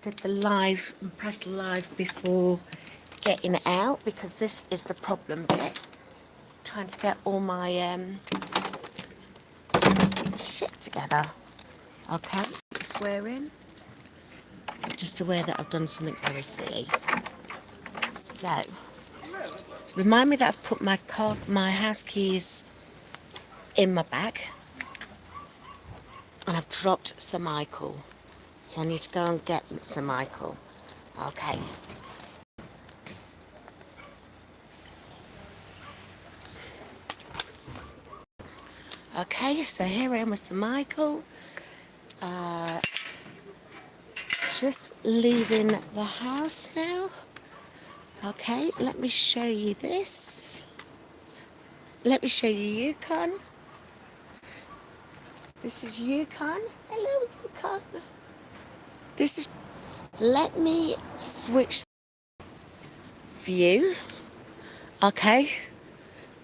Did the live and press live before getting it out, because this is the problem bit. Trying to get all my shit together. Okay, swearing. I'm just aware that I've done something very silly. So, remind me that I've put my house keys in my bag, and I've dropped Sir Michael. So I need to go and get Sir Michael. Okay. Okay, so here I am with Sir Michael. Just leaving the house now. Okay, let me show you this. Let me show you Yukon. This is Yukon. Hello, Yukon. This is... Let me switch view. Okay.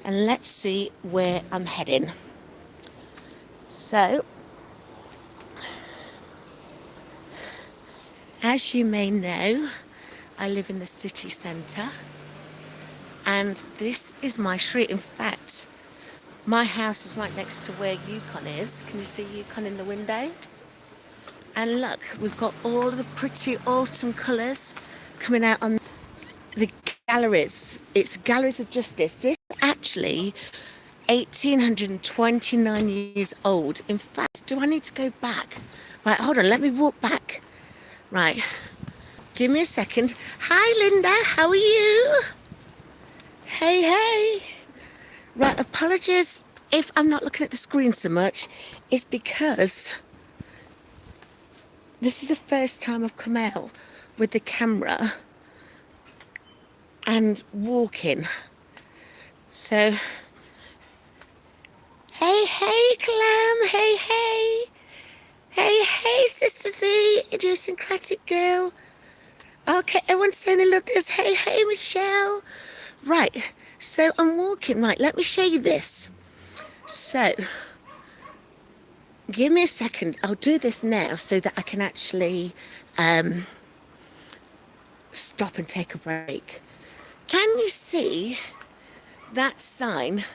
And let's see where I'm heading. So, as you may know, I live in the city centre. And this is my street. In fact, my house is right next to where Yukon is. Can you see Yukon in the window? And look, we've got all the pretty autumn colours coming out on the galleries. It's Galleries of Justice. This is actually 1829 years old. In fact, do I need to go back? Right, hold on, let me walk back. Right, give me a second. Hi, Linda, how are you? Hey, hey. Right, apologies if I'm not looking at the screen so much. It's because this is the first time I've come out with the camera and walking. So, hey, hey, Clam, hey, hey. Hey, hey, Sister Z, idiosyncratic girl. Okay, everyone's saying they love this. Hey, hey, Michelle. Right, so I'm walking. Right, let me show you this. So, give me a second. I'll do this now so that I can actually stop and take a break. Can you see that sign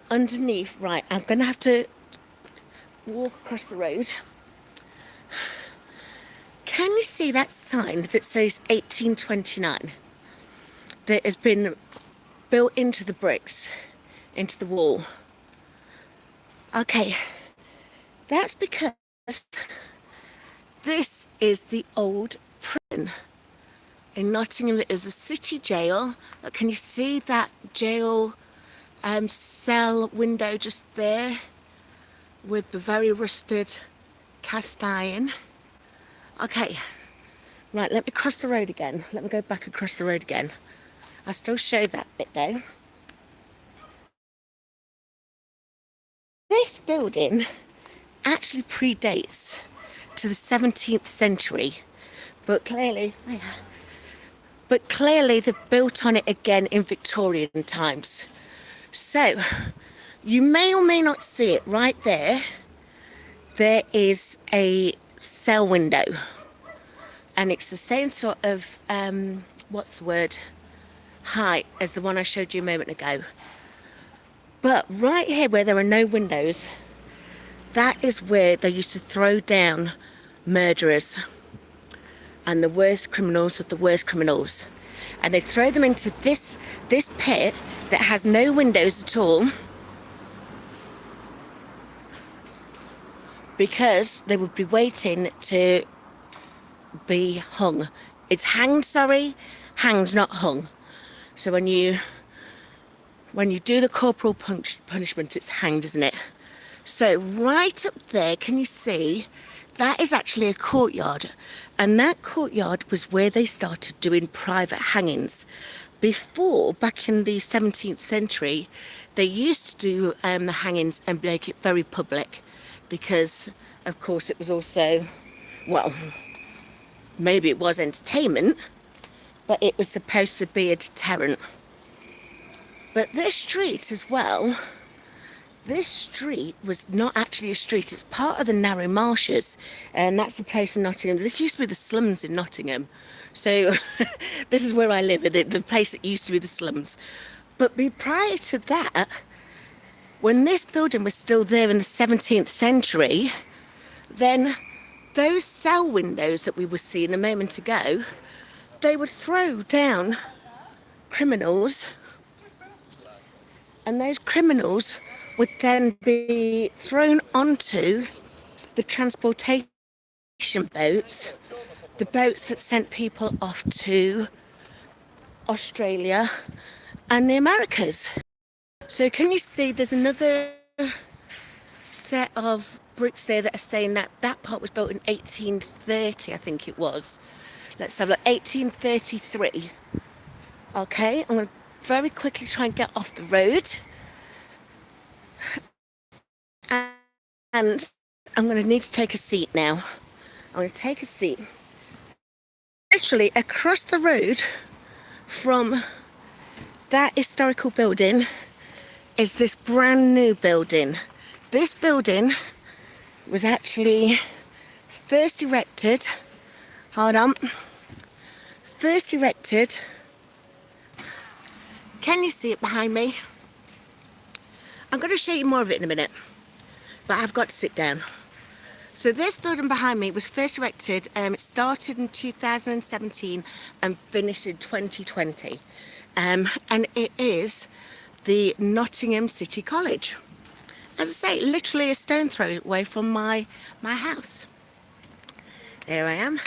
underneath? Right, I'm going to have to walk across the road. Can you see that sign that says 1829? That has been built into the bricks, into the wall. Okay, that's because this is the old prison in Nottingham. It was a city jail. Look, can you see that jail cell window just there with the very rusted cast iron? Okay, right, let me cross the road again. Let me go back across the road again. I'll still show that bit though. This building actually predates to the 17th century, but clearly they've built on it again in Victorian times. So, you may or may not see it right there. There is a cell window, and it's the same sort of, height as the one I showed you a moment ago. But right here where there are no windows, that is where they used to throw down murderers and the worst criminals of the worst criminals. And they throw them into this pit that has no windows at all, because they would be waiting to be hung. It's hanged, sorry, hanged, not hung. So when you do the corporal punishment, it's hanged, isn't it? So right up there, can you see, that is actually a courtyard. And that courtyard was where they started doing private hangings. Before, back in the 17th century, they used to do the hangings and make it very public, because, of course, it was also, well, maybe it was entertainment, but it was supposed to be a deterrent. But this street as well this street was not actually a street, it's part of the Narrow Marshes, and that's a place in Nottingham. This used to be the slums in Nottingham. So this is where I live, the place that used to be the slums. But prior to that, when this building was still there in the 17th century, then those cell windows that we were seeing a moment ago, they would throw down criminals, and those criminals would then be thrown onto the transportation boats, the boats that sent people off to Australia and the Americas. So can you see there's another set of bricks there that are saying that that part was built in 1830, I think it was. Let's have a look, 1833. Okay, I'm going to very quickly try and get off the road. And I'm going to need to take a seat now. I'm going to take a seat. Literally across the road from that historical building is this brand new building. This building was actually first erected, can you see it behind me? I'm going to show you more of it in a minute, but I've got to sit down. So this building behind me was first erected, it started in 2017 and finished in 2020. And it is the Nottingham City College. As I say, literally a stone throw away from my house. There I am.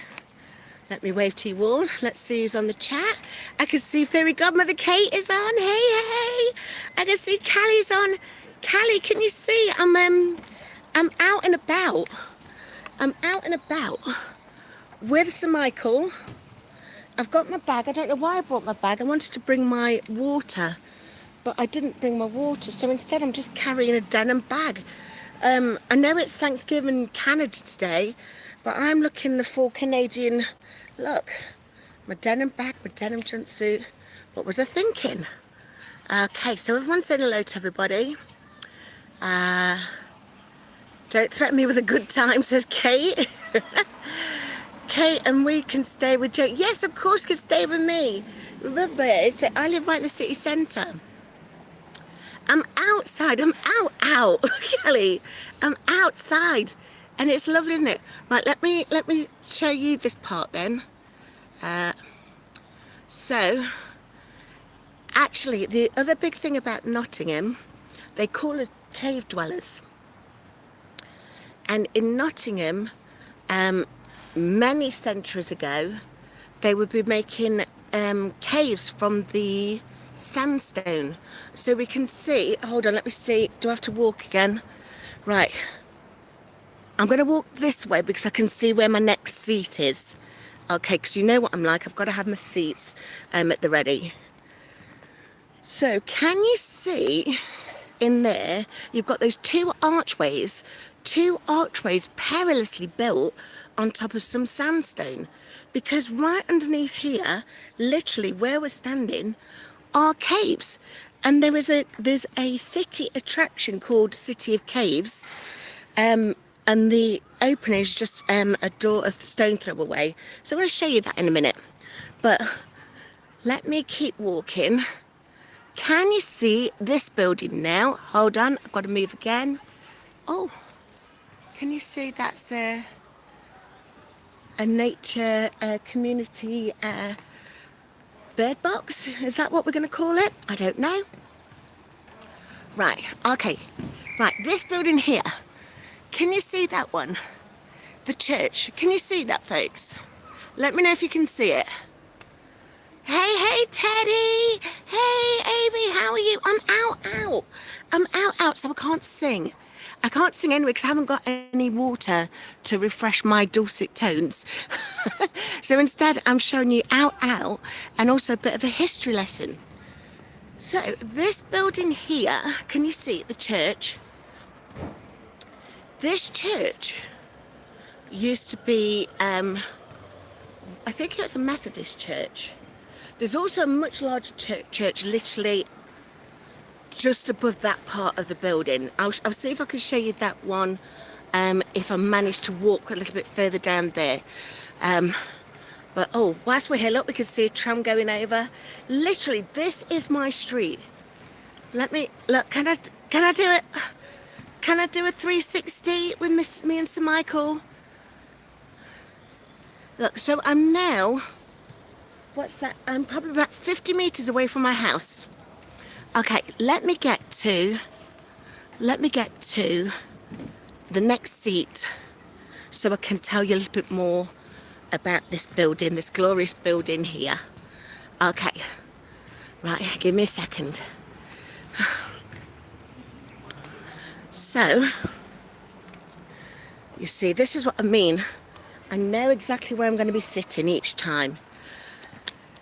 Let me wave to you all. Let's see who's on the chat. I can see Fairy Godmother Kate is on. Hey, hey. I can see Callie's on. Callie, can you see? I'm out and about. I'm out and about with Sir Michael. I've got my bag. I don't know why I brought my bag. I wanted to bring my water, but I didn't bring my water. So instead, I'm just carrying a denim bag. I know it's Thanksgiving in Canada today, but I'm looking the full Canadian look. My denim bag, my denim jumpsuit. What was I thinking? Okay, so everyone's saying hello to everybody. Don't threaten me with a good time, says Kate. Kate, and we can stay with Joe. Yes, of course you can stay with me. Remember, I live right in the city centre. I'm outside. I'm out, Kelly. I'm outside. And it's lovely, isn't it? Right, let me show you this part then. So, actually, the other big thing about Nottingham, they call us cave dwellers. And in Nottingham, many centuries ago, they would be making caves from the sandstone. So we can see, hold on, let me see, do I have to walk again? Right, I'm going to walk this way because I can see where my next seat is. Okay, because you know what I'm like, I've got to have my seats at the ready. So can you see in there, you've got those two archways perilously built on top of some sandstone, because right underneath here, literally where we're standing, are caves. And there's a city attraction called City of Caves, and the opening is just a stone throw away. So I'm going to show you that in a minute, but let me keep walking. Can you see this building now? Hold on, I've got to move again. Oh, can you see that's a nature community bird box? Is that what we're going to call it? I don't know. Right, okay. Right, this building here. Can you see that one? The church. Can you see that, folks? Let me know if you can see it. Hey, Teddy. Hey, Amy, how are you? I'm out, so I can't sing. I can't sing anyway because I haven't got any water to refresh my dulcet tones. So instead, I'm showing you out, and also a bit of a history lesson. So this building here, can you see the church? This church used to be, I think it was a Methodist church. There's also a much larger church literally just above that part of the building. I'll see if I can show you that one, if I manage to walk a little bit further down there. But oh, whilst we're here, look, we can see a tram going over. Literally, this is my street. Let me look. Can I do it? Can I do a 360 with me and Sir Michael? Look, so I'm now, what's that? I'm probably about 50 metres away from my house. Okay, let me get to the next seat so I can tell you a little bit more about this building, this glorious building here. Okay, right, give me a second. So, you see, this is what I mean. I know exactly where I'm going to be sitting each time,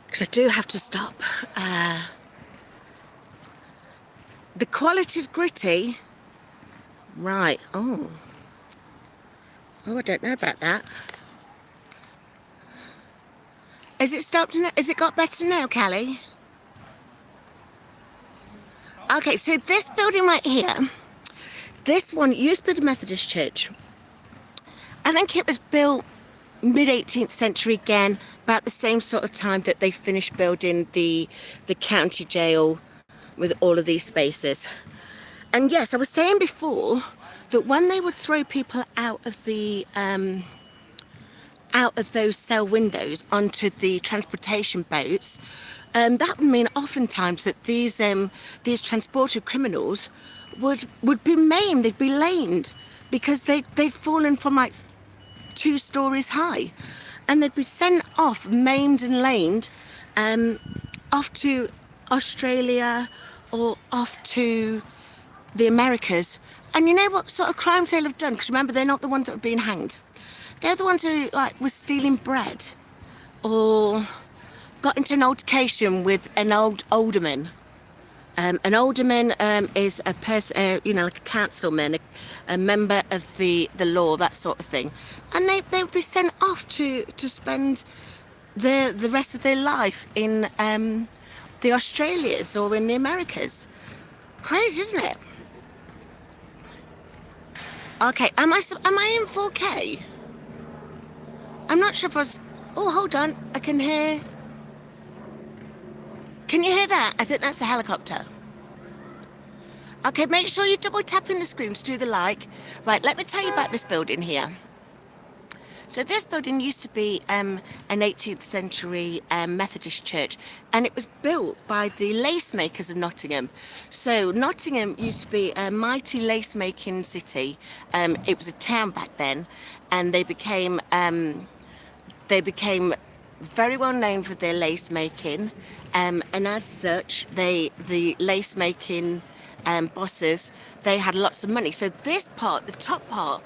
because I do have to stop. The quality's gritty. Right, oh, I don't know about that. Has it stopped? Has it got better now, Callie? Okay, so this building right here, this one used to be the Methodist Church. I think it was built mid-18th century again, about the same sort of time that they finished building the county jail with all of these spaces. And yes, I was saying before that when they would throw people out of those cell windows onto the transportation boats, that would mean oftentimes that these transported criminals would be maimed, they'd be lamed, because they'd fallen from like 2 stories high, and they'd be sent off maimed and lamed, off to Australia or off to the Americas. And you know what sort of crimes they'll have done? Because remember, they're not the ones that have been hanged. They're the ones who like was stealing bread, or got into an altercation with an old alderman. An alderman is a person, like a councilman, a member of the law, that sort of thing. And they would be sent off to spend the rest of their life in the Australias or in the Americas. Crazy, isn't it? Okay, am I in 4K? I'm not sure if I was... Oh, hold on, I can hear... Can you hear that? I think that's a helicopter. Okay, make sure you double tap in the screen to do the like. Right, let me tell you about this building here. So this building used to be an 18th century Methodist church, and it was built by the lace makers of Nottingham. So Nottingham used to be a mighty lace making city. It was a town back then, and they became very well known for their lace making, and as such, the lace making bosses, they had lots of money. So this part, the top part,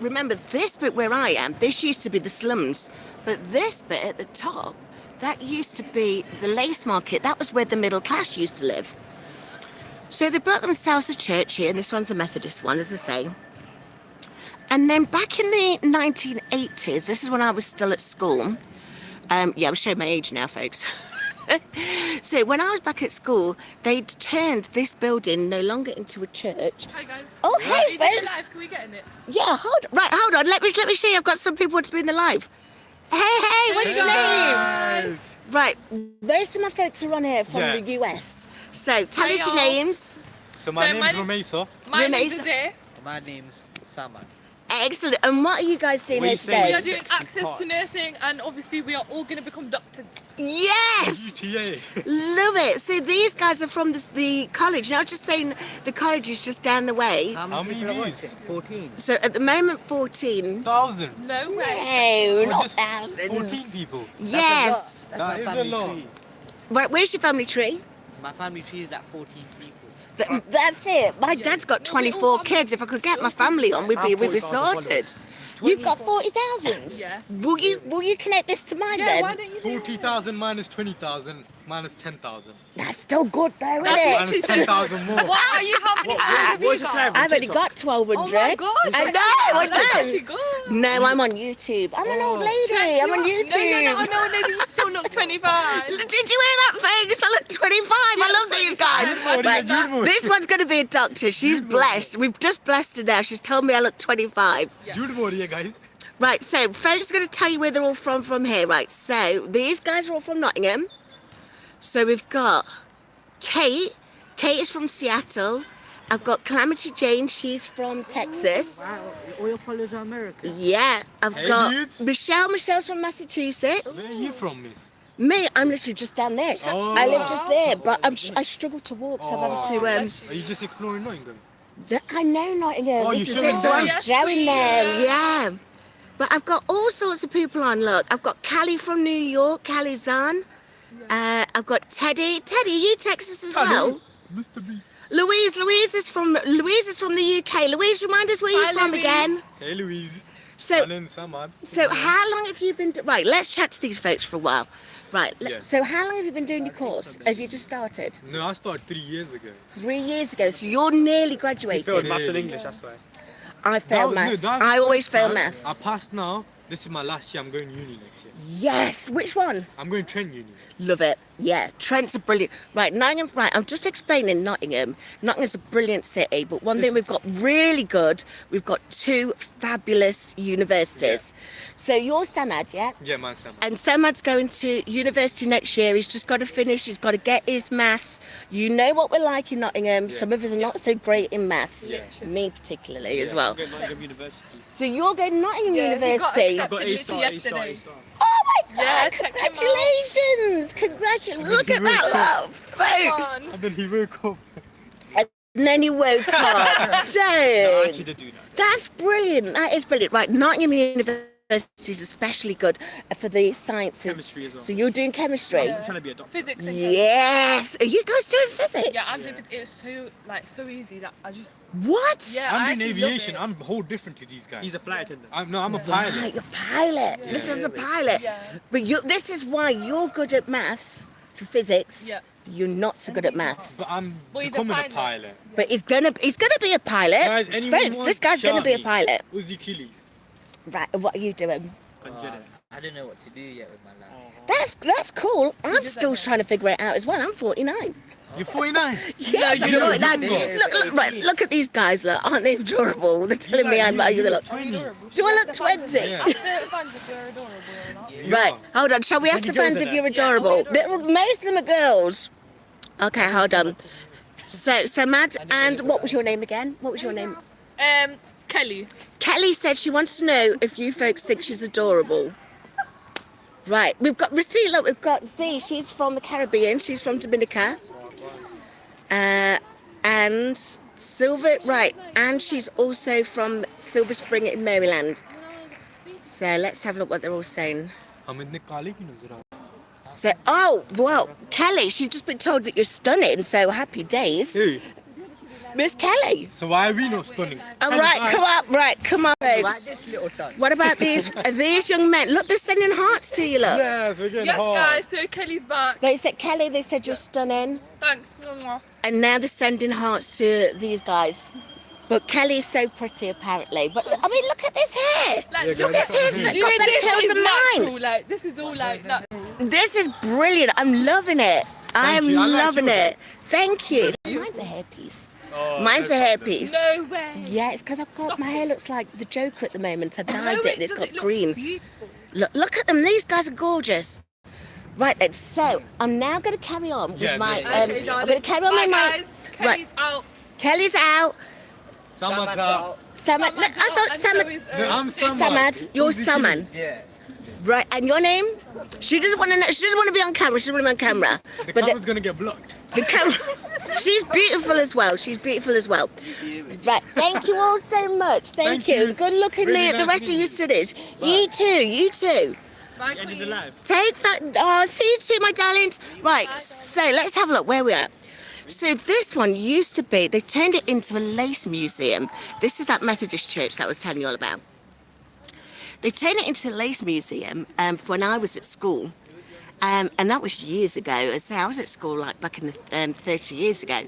remember this bit where I am, this used to be the slums, but this bit at the top, that used to be the lace market. That was where the middle class used to live. So they built themselves a church here, and this one's a Methodist one, as I say. And then back in the 1980s, this is when I was still at school. I'm showing my age now, folks. So when I was back at school, they'd turned this building no longer into a church. Hi guys. Oh, hey, folks. Live. Can we get in it? Yeah, hold on. Let me show you. I've got some people want to be in the live. Hey, what's your names? Right, most of my folks are on here from the US. So tell us your names. So my name's Ramesa. My name's Azir. My name's Saman. Excellent. And what are you guys doing here today? We are doing access to nursing, and obviously we are all going to become doctors. Yes! UTA. Love it. So these guys are from the college. Now, just saying the college is just down the way. How many views? 14. So at the moment, 14. 1,000. No way. No, Or not just thousands. 14 people. Yes. That is a lot. Right, where's your family tree? My family tree is at 14 people. That's it. My dad's got 24 kids. If I could get my family on, we'd be sorted. You've got 40,000. Yeah. Will you connect this to mine Yeah, then? why don't you do 40,000 minus 20,000 minus 10,000. That's still good though, That's isn't Minus it? 10,000 more. What are you? How many have you got? I've only got 1,200. Oh my god. I know, That's I actually know. good. No, I'm on YouTube. I'm an old lady. I'm on YouTube. No, you're not an old lady. You still look 25. Did you hear that, folks? I look 25. I love these guys. Right, this one's going to be a doctor. She's blessed. We've just blessed her now. She's told me I look 25. झूठ बोल रही है guys. Right, so folks are going to tell you where they're all from here. Right, so these guys are all from Nottingham. So we've got Kate. Kate is from Seattle. I've got Calamity Jane. She's from Texas. Wow, all your followers are American. Yeah, I've Hey, got dudes. Michelle. Michelle's from Where Massachusetts. are you from, miss? Me, I'm literally just down there. Oh. I live just there, but I struggle to walk, so I'm having to. Are you just exploring Nottingham? I know Nottingham. Oh, This you is showing it. So I'm them? showing them. Yeah. But I've got all sorts of people on. Look, I've got Callie from New York. Callie Zahn. I've got Teddy. Teddy, you Texas as well. Mr. B. Louise is from the UK. Louise, remind us where you're Hi, from Louise. again. Hey, Louise. So, My name's Samad. so how long have you been? Right, let's chat to these folks for a while. Right. Yes. So how long have you been doing your course? Have you just started? No, I started 3 years ago. 3 years ago. So you're nearly graduated. Failed maths and English, that's why. I failed maths. that's I always first fail time. maths. I passed now. This is my last year. I'm going uni next year. Yes. Which one? I'm going Trent Uni. Love it. Yeah, Trent's a brilliant. Right, Nottingham. Right, I'm just explaining Nottingham. Nottingham's a brilliant city, but one thing we've got really good, we've got 2 fabulous universities. So you're Samad, yeah? Yeah, man, Samad. And Samad's going to university next year. He's just got to finish. He's got to get his maths. You know what we're like in Nottingham. Some of us are not so great in maths. Me particularly as well. Nottingham University. So you're going Nottingham Yeah, he got University. accepted. Got Literally yesterday. Oh my God! Yeah, check him out. Congratulations! Congratulations! Look at that love, folks. Come on. And then he woke up. And then you woke up. No, I So actually did do that. that's brilliant. That is brilliant. Right, Nottingham University is especially good for the sciences. Chemistry as well. So you're doing chemistry. I'm trying to be a doctor. Physics and Yes. Are you guys doing physics? Yeah, and it's so easy that I just What? yeah. I I'm actually doing love aviation. it. I'm whole different to these guys. He's a flight attendant. I'm a pilot. Right, you're a pilot. This one's a pilot. Yeah. But this is why you're good at maths for physics. Yeah. You're not so good at maths. But I'm Well, he's a becoming a pilot. pilot. But he's gonna be a pilot. Guys, anyone Folks, want this guy's gonna be a Sharky? pilot. Who's the Achilles? Right, what are you doing? I don't know what to do yet with my life. That's cool. I'm still trying to figure it out as well. I'm 49. You're 49. Yes, I'm you're 49. younger. Look, look at these guys. Look, aren't they adorable? They're telling me I'm like, you look. 20. Do I look 20? Yeah. Ask the fans if you're adorable or not. Right, hold on. Shall we ask the Many girls fans are if you're there. adorable? Yeah, Most of them are girls. Okay, hold on. So Mad, and what was your name again? What was your name? Kelly. Kelly said she wants to know if you folks think she's adorable. Right, we've got Racila, we've got Z, she's from the Caribbean, she's from Dominica. And Silver, right, and she's also from Silver Spring in Maryland. So let's have a look what they're all saying. So, oh, well, Kelly, she's just been told that you're stunning, so happy days. Who? Miss Kelly. So why are we not stunning? All right, come on, folks. This little tongue. What about these young men? Look, they're sending hearts to you, look. Yes, we're getting Yes, hard. guys. So Kelly's back. They said, Kelly, they said you're stunning. Thanks. Mwah. And now they're sending hearts to these guys. But Kelly's so pretty, apparently. But, I mean, look at this hair. Like, Look at his hair. It's you got know, better this curls is than mine. natural. Like this is all like that. This is brilliant. I'm loving it. I am you. I like loving you. it. Thank you. Mine's a hairpiece. Mine's a hairpiece. No way. Yeah, it's because my hair looks like the Joker at the moment. I dyed No, it and it's doesn't. got It looks green. Beautiful. Look at them. These guys are gorgeous. Right then, so I'm now going to carry on with Yeah, my. yeah, Okay, I'm darling. going to carry on Bye, with my. guys. Kelly's out. Kelly's out. Samad's out. Samad. Look, I thought And so Samad. is, No, I'm Samad. Samad, you're Who's the Saman. Yeah. Right, and your name? She doesn't want to know. She doesn't want to be on camera. She doesn't want to be on camera. The But camera's gonna get blocked. the camera. She's beautiful as well. She's beautiful as well. Right, thank you all so much. Thank Thank you. you. Good luck in Really the nice rest of meeting your you. studies. You too. You too. Bye, Ending the Queen. live. Take that. Oh, see you too, my darlings. Right, so let's have a look where we are. So this one used to be, they turned it into a lace museum. This is that Methodist church that I was telling you all about. They turned it into a lace museum when I was at school. And that was years ago. As I was at school like back in the 30 years ago.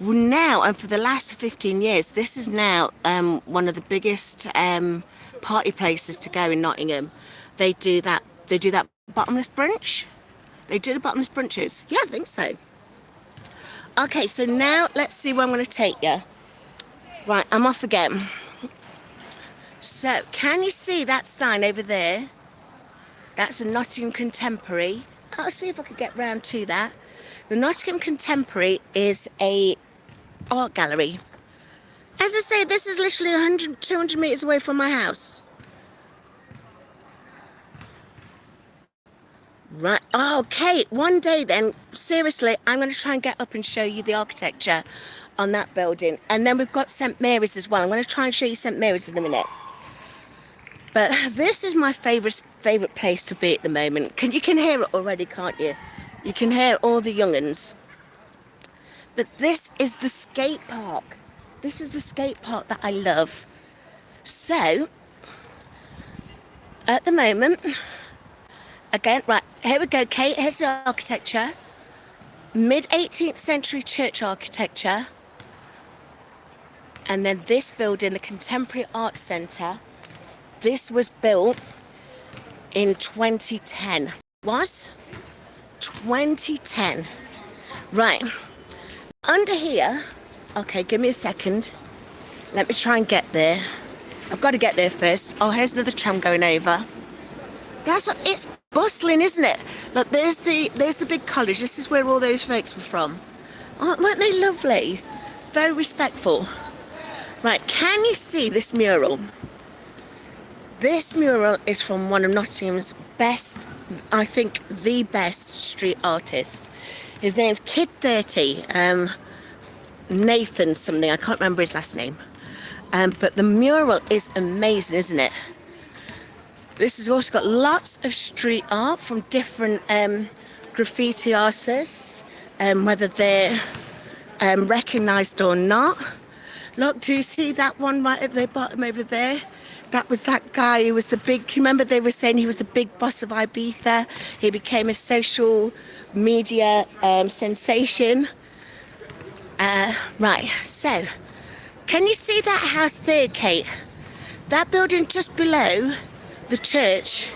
Well, now, and for the last 15 years, this is now one of the biggest party places to go in Nottingham. They do that bottomless brunch. They do the bottomless brunches. Yeah, I think so. Okay, so now let's see where I'm going to take you. Right, I'm off again. So, can you see that sign over there? That's a Nottingham Contemporary. I'll see if I could get round to that. The Nottingham Contemporary is a art gallery. As I say, this is literally 100, 200 metres away from my house. Right, okay, one day then, seriously, I'm going to try and get up and show you the architecture on that building. And then we've got St Mary's as well. I'm going to try and show you St Mary's in a minute. But this is my favourite place to be at the moment. You can hear it already, can't you? You can hear all the young'uns. But this is the skate park. This is the skate park that I love. So, at the moment, again, right, here we go, Kate. Here's the architecture. Mid-18th century church architecture. And then this building, the Contemporary Arts Centre. This was built in 2010. Was? 2010. Right. Under here, okay, give me a second. Let me try and get there. I've got to get there first. Oh, here's another tram going over. That's what, it's bustling, isn't it? Look, there's the big college. This is where all those folks were from. Oh, weren't they lovely? Very respectful. Right, can you see this mural? This mural is from one of Nottingham's best, I think the best street artist. His name's Kid 30, Nathan something, I can't remember his last name. But the mural is amazing, isn't it? This has also got lots of street art from different graffiti artists, whether they're recognised or not. Look, do you see that one right at the bottom over there? That was that guy who was the big, remember they were saying he was the big boss of Ibiza? He became a social media sensation. Right, so, can you see that house there, Kate? That building just below the church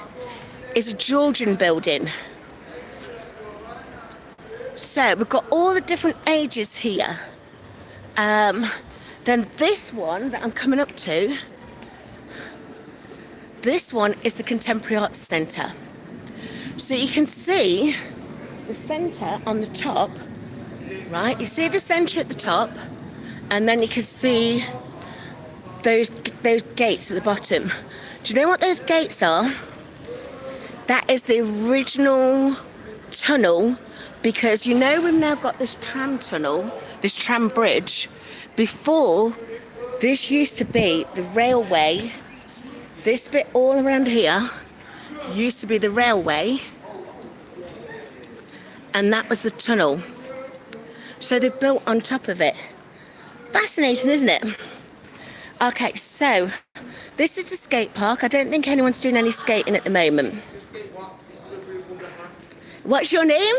is a Georgian building. So, we've got all the different ages here. Then this one that I'm coming up to, this one is the Contemporary Arts Centre. So you can see the centre on the top, right? You see the centre at the top, and then you can see those gates at the bottom. Do you know what those gates are? That is the original tunnel, because you know we've now got this tram tunnel, this tram bridge. Before, this used to be the railway. This bit all around here used to be the railway, and that was the tunnel. So they built on top of it. Fascinating, isn't it? Okay, so this is the skate park. I don't think anyone's doing any skating at the moment. What's your name?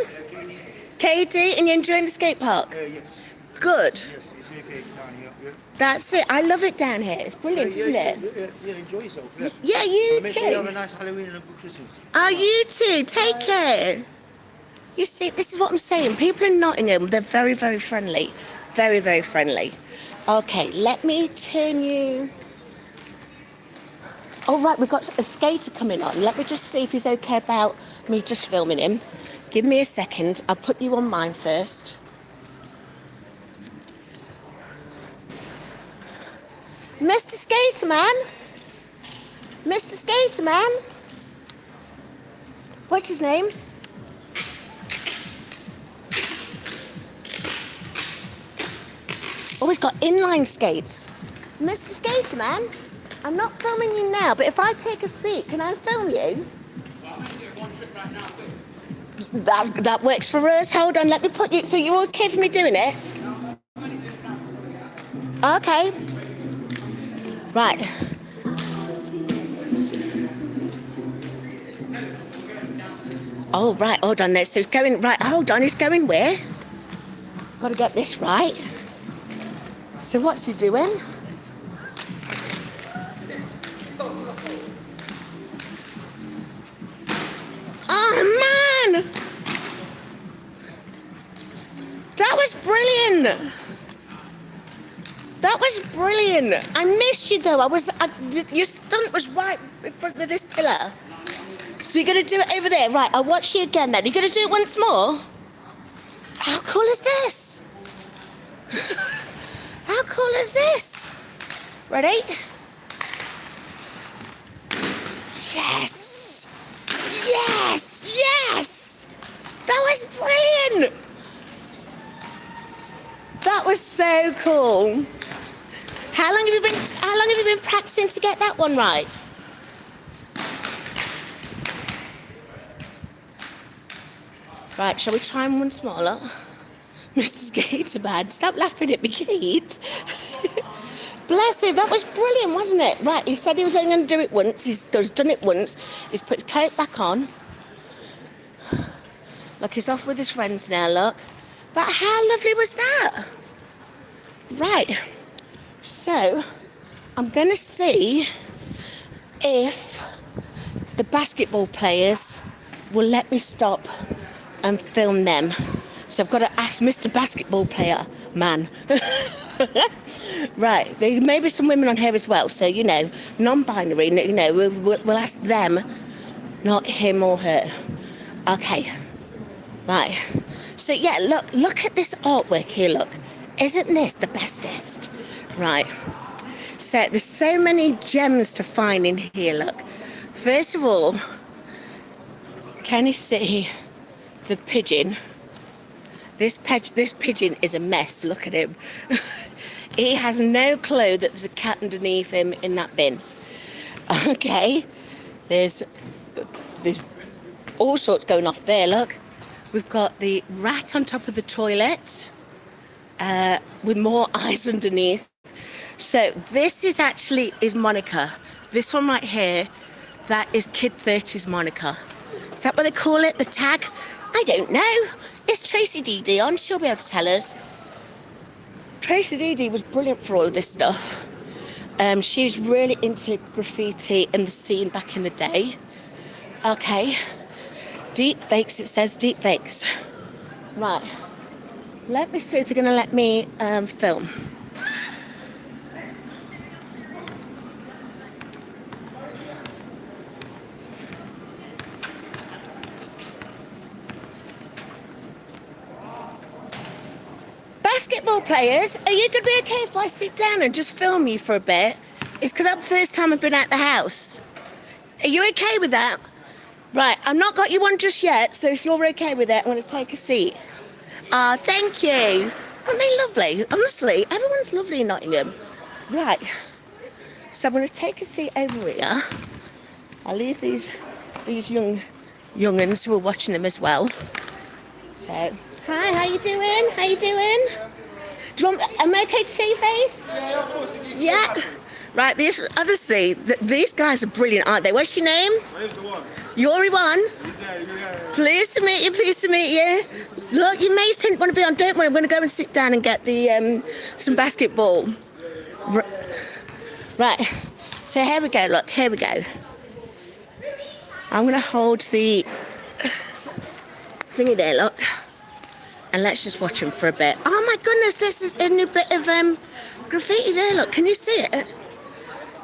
Katie, and you're enjoying the skate park? Yes. Good. Yes, it's okay down here. Yeah. That's it. I love it down here. It's brilliant, isn't it? Yeah, enjoy yourself. Yeah. Yeah, you Make sure you have a too. nice Halloween and a good Christmas. Oh, you too. Take care. You see, this is what I'm saying. People in Nottingham, they're very, very friendly. Very, very friendly. Okay, let me turn you... Oh, right, we've got a skater coming on. Let me just see if he's okay about me just filming him. Give me a second. I'll put you on mine first. Mr. Skater Man? Mr. Skater Man? What's his name? Oh, he's got inline skates. Mr. Skater Man, I'm not filming you now, but if I take a seat, can I film you? That works for us. Hold on, let me put you... So you're okay for me doing it? Okay. Right. Oh, right, hold on there. So it's going... Right, hold on, it's going where? Got to get this right. So what's he doing? Oh, man! That was was brilliant. That was brilliant. I missed you though. Your stunt was right in front of this pillar. So you're going to do it over there. Right, I'll watch you again then. You're going to do it once more? How cool is this? How cool is this? Ready? Yes! Yes! Yes! That was brilliant! That was so cool. How long have you been practicing to get that one right? Right, shall we try him once more, look? Mrs. Gatorman, stop laughing at me, Kate. Bless him, that was brilliant, wasn't it? Right, he said he was only going to do it once. He's done it once. He's put his coat back on. Look, he's off with his friends now, look. But how lovely was that? Right, so I'm going to see if the basketball players will let me stop and film them. So I've got to ask Mr. Basketball Player Man. Right, there may be some women on here as well, so, you know, non-binary, you know, we'll ask them, not him or her. Okay, right. So, yeah, look at this artwork here, look. Isn't this the bestest? Right. So, there's so many gems to find in here, look. First of all, can you see the pigeon? This pigeon is a mess. Look at him. He has no clue that there's a cat underneath him in that bin. Okay. There's all sorts going off there, look. We've got the rat on top of the toilet with more eyes underneath. So this is Monica. This one right here, that is Kid 30's Monica. Is that what they call it, the tag? I don't know. Is Tracy Dee on? She'll be able to tell us. Tracy Dee was brilliant for all of this stuff. She was really into graffiti and the scene back in the day. Okay. Deep fakes, it says deep fakes. Right. Let me see if they're going to let me film. Basketball players, are you going to be okay if I sit down and just film you for a bit? It's because that's the first time I've been out the house. Are you okay with that? Right, I've not got you one just yet, so if you're okay with it, I'm going to take a seat. Thank you. Aren't they lovely? Honestly, everyone's lovely in Nottingham. Right, so I'm going to take a seat over here. I'll leave these young'uns who are watching them as well. So, hi, how you doing? How you doing? Am I okay to show your face? Yeah, of course. Yeah. Right, honestly, these guys are brilliant, aren't they? What's your name? My name's Juan. You're one. Yeah. Pleased to meet you, pleased to meet you. Look, you may want to be on, don't worry, I'm going to go and sit down and get the some basketball. Right, so here we go, look, here we go. I'm going to hold the thingy there, look. And let's just watch them for a bit. Oh my goodness, this is a new bit of graffiti there, look, can you see it?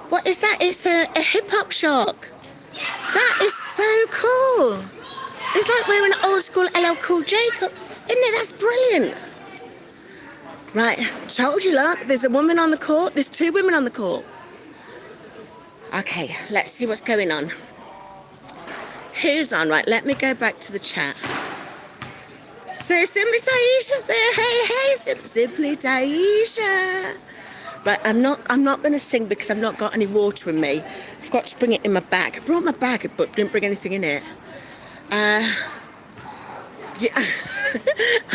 What is that? It's a hip-hop shark. That is so cool. It's like wearing an old school LL Cool J cup. Isn't it? That's brilliant. Right, told you, look, there's a woman on the court. There's two women on the court. Okay, let's see what's going on. Who's on? Right, let me go back to the chat. So Simply Taisha's there. Hey, Simply Taisha. Right, I'm not going to sing because I've not got any water in me. I've got to bring it in my bag. I brought my bag, but didn't bring anything in it. Yeah.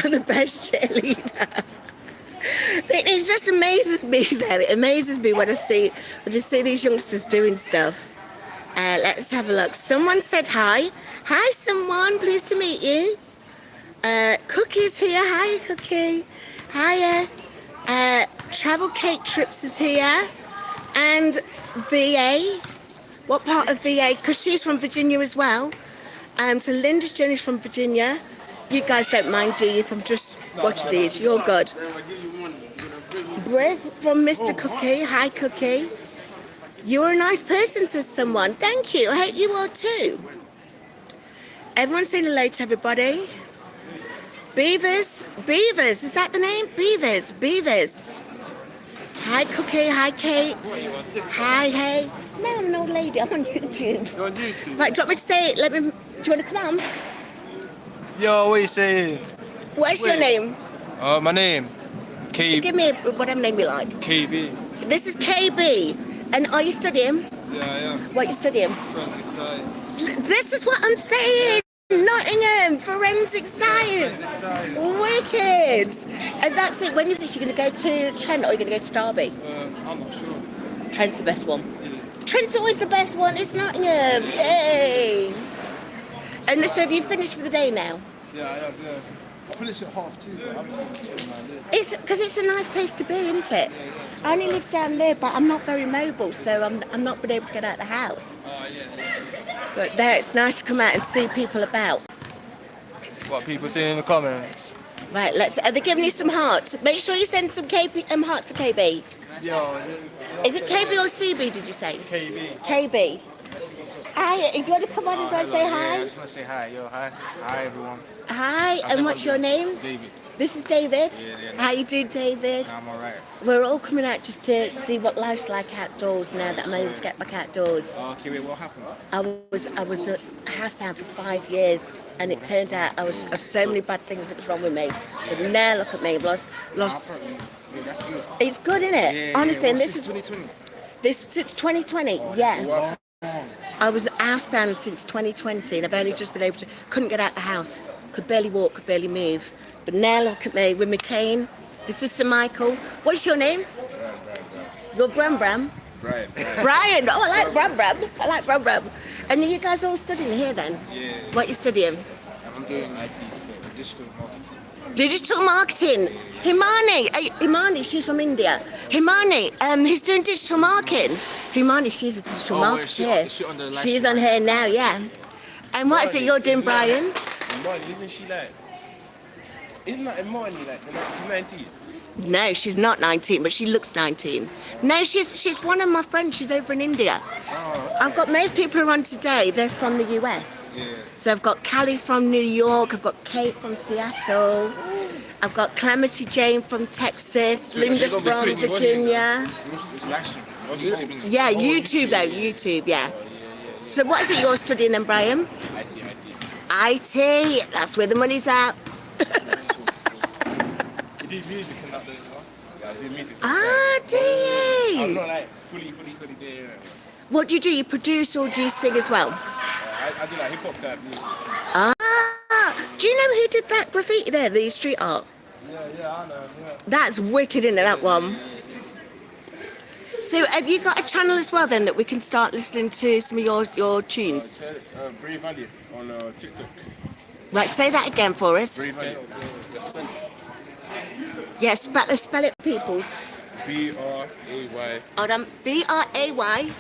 I'm the best cheerleader. It just amazes me, though. It amazes me when I see these youngsters doing stuff. Let's have a look. Someone said hi. Hi, someone. Pleased to meet you. Cookie's here. Hi, Cookie. Hiya. Travel Cake Trips is here. And VA. What part of VA? Because she's from Virginia as well. So Linda's Journey's from Virginia. You guys don't mind, do you, if I'm just watching these? You're good. Briz from Mr. Cookie. Hi, Cookie. You're a nice person, says someone. Thank you. I hope you are too. Everyone's saying hello to everybody. Beavers. Beavers. Is that the name? Beavers. Beavers. Hi, Cookie. Hi, Kate. Hi, hey. No, I'm an old lady. I'm on YouTube. You're on YouTube? Right, do you want me to say it? Do you want to come on? Yo, what are you saying? What's your name? My name? Give me whatever name you like. KB. This is KB. And are you studying? Yeah, I am. What are you studying? Forensic science. This is what I'm saying. Nottingham, forensic science. Wicked. And that's it. When you finish, you're going to go to Trent or are you going to go to Derby? I'm not sure. Trent's the best one. Trent's always the best one. It's Nottingham. Yay. And so have you finished for the day now? Yeah, I have, yeah. I finished at 2:30, but I'm just chilling around here. It's because it's a nice place to be, isn't it? I only live down there, but I'm not very mobile, so I'm not been able to get out of the house. Oh, yeah. But there, it's nice to come out and see people about. What people saying in the comments? Right, are they giving you some hearts? Make sure you send some hearts for KB. Yo, Is it KB or CB, did you say? KB. KB. Hi, do you want to come on as I say Yeah, I hi? just want to say hi. Yo, hi. Hi, everyone. Hi, and what's your name? David. This is David. Yeah. How you doing, David? I'm alright. We're all coming out just to see what life's like outdoors now that I'm able to get back outdoors. Okay, wait, what happened? I was housebound for 5 years, and it turned out I was so many bad things that was wrong with me. But now look at me, I've lost. Yeah, that's good. It's good, isn't it? Yeah, Honestly, and since this is 2020. since 2020. Yeah, I was housebound since 2020, and I've only just been able to. Couldn't get out the house. Could barely walk. Could barely move. But now look at me with my cane. This is Sir Michael. What's your name? You're Bram Bram. Brian. Brian. Oh, I like Bram Bram. I like Bram Bram. And are you guys all studying here then? Yeah. What you studying? I'm doing IT stuff, digital marketing. Digital marketing. Himani, she's from India. Himani, he's doing digital marketing. Himani, she's a digital marketer. Is she on the live She's stream? on here now, yeah. And what is it you're doing, Brian? Marley, isn't she like? Isn't that Marley like? She's 19. No, she's not 19, but she looks 19. No, she's one of my friends. She's over in India. I've got most people who are on today. They're from the US. Yeah. So I've got Callie from New York. I've got Kate from Seattle. I've got Calamity Jane from Texas. Linda from Virginia. It's live stream. On YouTube, innit? Yeah, YouTube though. YouTube, yeah. So what is it you're studying then, Brian? IT. IT. That's where the money's at. You do music and that, don't you? Yeah, I do music. Do I'm you? not like fully there. What do? You produce or do you sing as well? I do like hip hop type music. Do you know who did that graffiti there, the street art? Yeah, I know. Yeah. That's wicked, isn't it, that one? So have you got a channel as well then that we can start listening to some of your tunes? Brave Valley on TikTok. Right, say that again for us. Brave Valley. Yes, spell it, peoples. B-R-A-Y-V-A. Hold on. B-R-A-Y.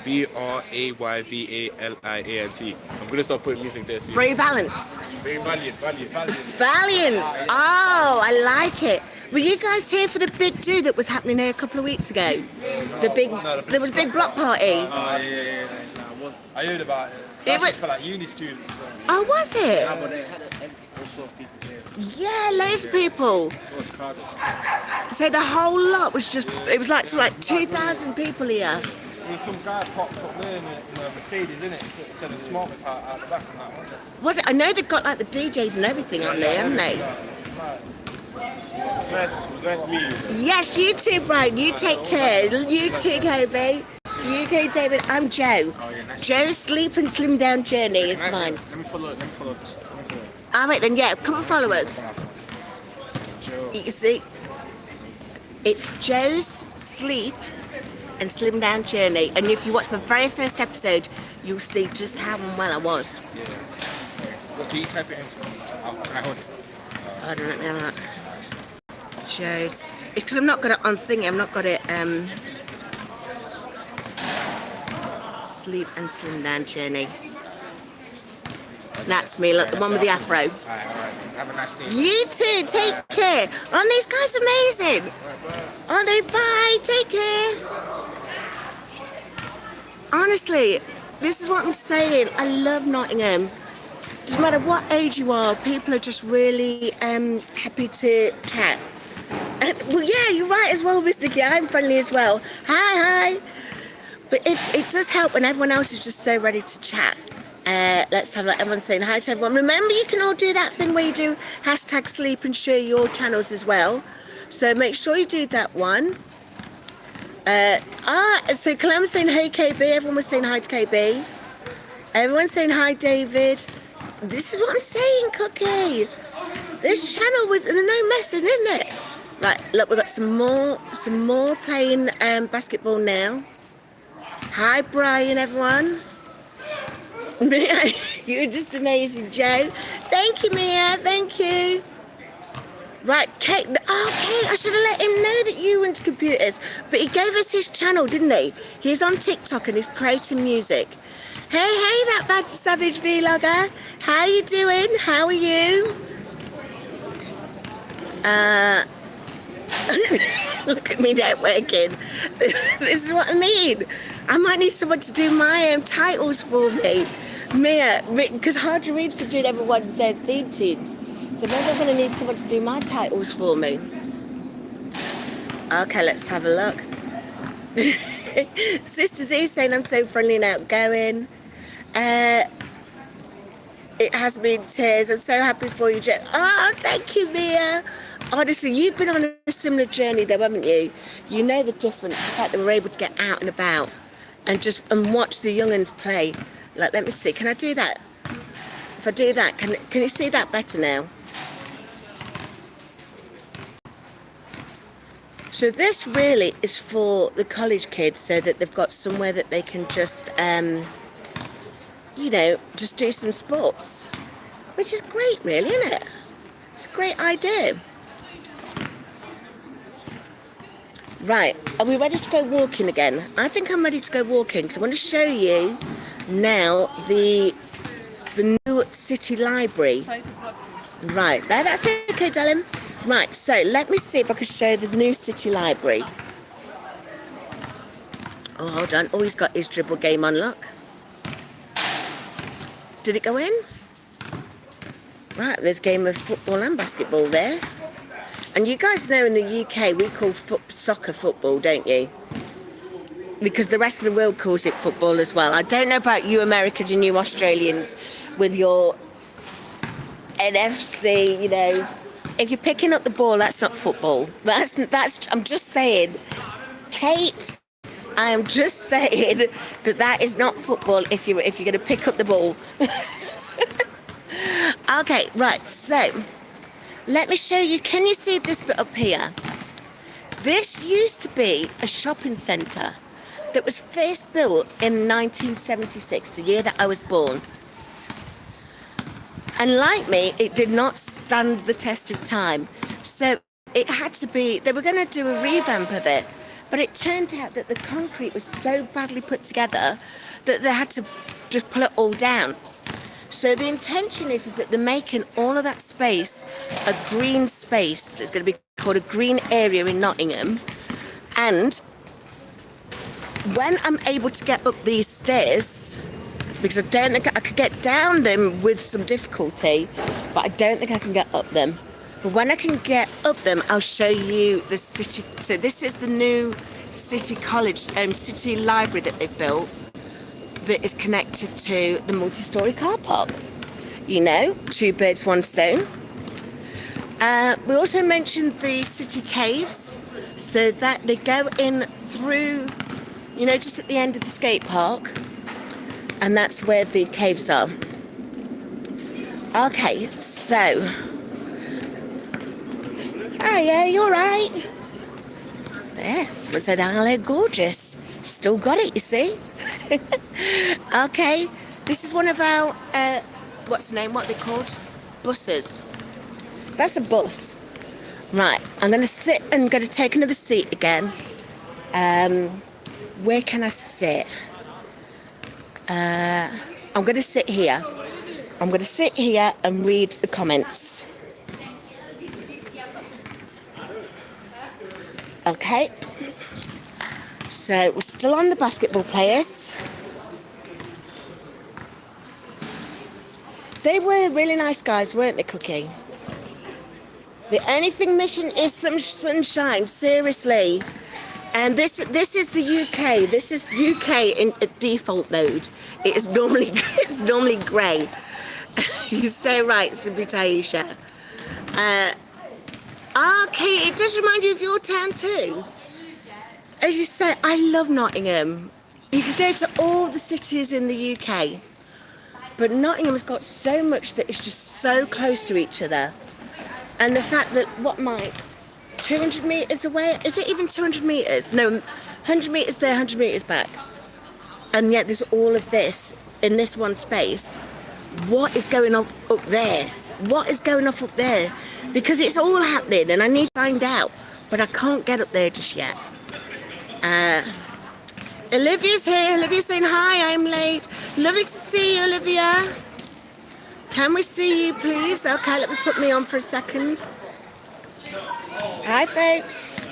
B-R-A-Y-V-A-L-I-A-N-T. I'm gonna start putting music there soon. Brave Valence. Very valiant. Valiant. Oh, I like it. Were you guys here for the big do that was happening here a couple of weeks ago? There was a big block party. Oh, yeah. No, I heard about it. That's just for like uni students. So. Oh, was it? But they had also people there. Yeah, loads of people. It was crowded. So the whole lot was it was like 2,000 people here. There was some guy popped up there in a Mercedes, innit? It said a smoke part out the back and that, wasn't it? Was it? I know they've got like the DJs and everything on there, haven't they? It was nice meeting you. Yes, you too, Brian. You take care. You too, Kobe. You go, David. I'm Joe. Joe's Sleep and Slim Down Journey is mine. Let me follow this. All right then, yeah. Come and follow us. Joe. You see, it's Joe's Sleep and Slim Down Journey. And if you watch the very first episode, you'll see just how unwell I was. Yeah. Well, can you type it in for me? Can I hold it? I don't know that. Joe's. It's because I've not got it on thingy. I've not got it. Sleep and Slim Down Journey. That's me, look, the one with the afro. Alright. Have a nice day. You too, take care. Aren't these guys amazing? Aren't they? Bye, take care. Honestly, this is what I'm saying. I love Nottingham. Doesn't matter what age you are, people are just really happy to chat. And, well, yeah, you're right as well, Miss Nikki. I'm friendly as well. Hi. But it does help when everyone else is just so ready to chat. Let's have everyone saying hi to everyone. Remember, you can all do that thing where you do #sleep and share your channels as well. So make sure you do that one. So Clem's saying hey KB. Everyone was saying hi to KB. Everyone's saying hi David. This is what I'm saying, Cookie. This channel with no messing, isn't it? Right, look, we've got some more playing basketball now. Hi Brian, everyone. Mia, you're just amazing, Joe. Thank you, Mia. Thank you. Right, Kate. Oh, Kate, I should have let him know that you were into computers. But he gave us his channel, didn't he? He's on TikTok and he's creating music. Hey, that bad savage vlogger. How you doing? How are you? Look at me networking. This is what I mean. I might need someone to do my titles for me. Mia, because hard to read for doing everyone's theme tunes. So maybe I'm going to need someone to do my titles for me. Okay, let's have a look. Sister Z saying I'm so friendly and outgoing. It has been tears. I'm so happy for you, Jen. Oh, thank you, Mia. Honestly, you've been on a similar journey though, haven't you? You know the difference, the fact that we're able to get out and about and watch the young'uns play. Like, let me see, can I do that? If I do that, can you see that better now? So this really is for the college kids so that they've got somewhere that they can just, just do some sports. Which is great, really, isn't it? It's a great idea. Right, are we ready to go walking again? I think I'm ready to go walking because I want to show you now the new city library. Right, that's okay, darling. Right, so let me see if I can show the new city library. Oh, hold on. Oh, he's got his dribble game on, look. Did it go in? Right, there's a game of football and basketball there. And you guys know in the UK we call soccer football, don't you? Because the rest of the world calls it football as well. I don't know about you Americans and you Australians with your NFC, If you're picking up the ball, that's not football. I'm just saying, Kate, I am just saying that is not football if you're going to pick up the ball. Okay, right, so let me show you. Can you see this bit up here? This used to be a shopping centre that was first built in 1976, the year that I was born. And like me, it did not stand the test of time. So it had to be, they were going to do a revamp of it, but it turned out that the concrete was so badly put together that they had to just pull it all down. So the intention is that they're making all of that space a green space. It's going to be called a green area in Nottingham. And when I'm able to get up these stairs, because I don't think I could get down them with some difficulty, but I don't think I can get up them. But when I can get up them, I'll show you the city. So this is the new city college, city library that they've built that is connected to the multi-storey car park. Two birds, one stone. We also mentioned the city caves, so that they go in through, just at the end of the skate park. And that's where the caves are. Okay, so. Hiya, you alright? There, someone said, hello, gorgeous. Still got it, you see? Okay, this is one of our, what's the name, what are they called? Buses. That's a bus. Right, I'm going to sit and going to take another seat again. Where can I sit? I'm going to sit here. I'm going to sit here and read the comments. Okay. So we're still on the basketball players. They were really nice guys, weren't they, Cookie? The only thing missing is some sunshine, seriously. And this is the UK. This is UK in default mode. It is normally grey. You're so right, Taisha. Kate, it does remind you of your town too. As you say, I love Nottingham. You can go to all the cities in the UK, but Nottingham's got so much that it's just so close to each other. And the fact that, 200 metres away? Is it even 200 metres? No, 100 metres there, 100 metres back. And yet there's all of this in this one space. What is going on up there? What is going on up there? Because it's all happening and I need to find out. But I can't get up there just yet. Olivia's here. Olivia's saying, hi, I'm late. Lovely to see you, Olivia. Can we see you, please? Okay, let me put me on for a second. Hi, folks.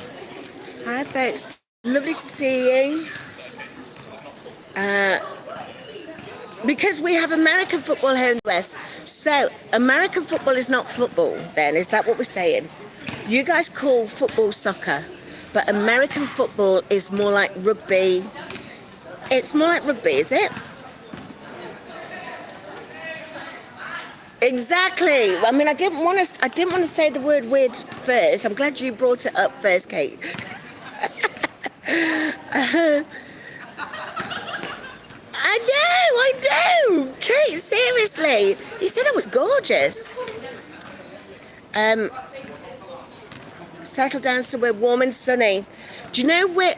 Hi, folks. Lovely to see you. Because we have American football here in the US. So, American football is not football, then. Is that what we're saying? You guys call football soccer, but American football is more like rugby. It's more like rugby, is it? Exactly. I mean, I didn't want to say the word weird first. I'm glad you brought it up first, Kate. I know. Kate, seriously. You said I was gorgeous. Settle down somewhere warm and sunny. Do you know where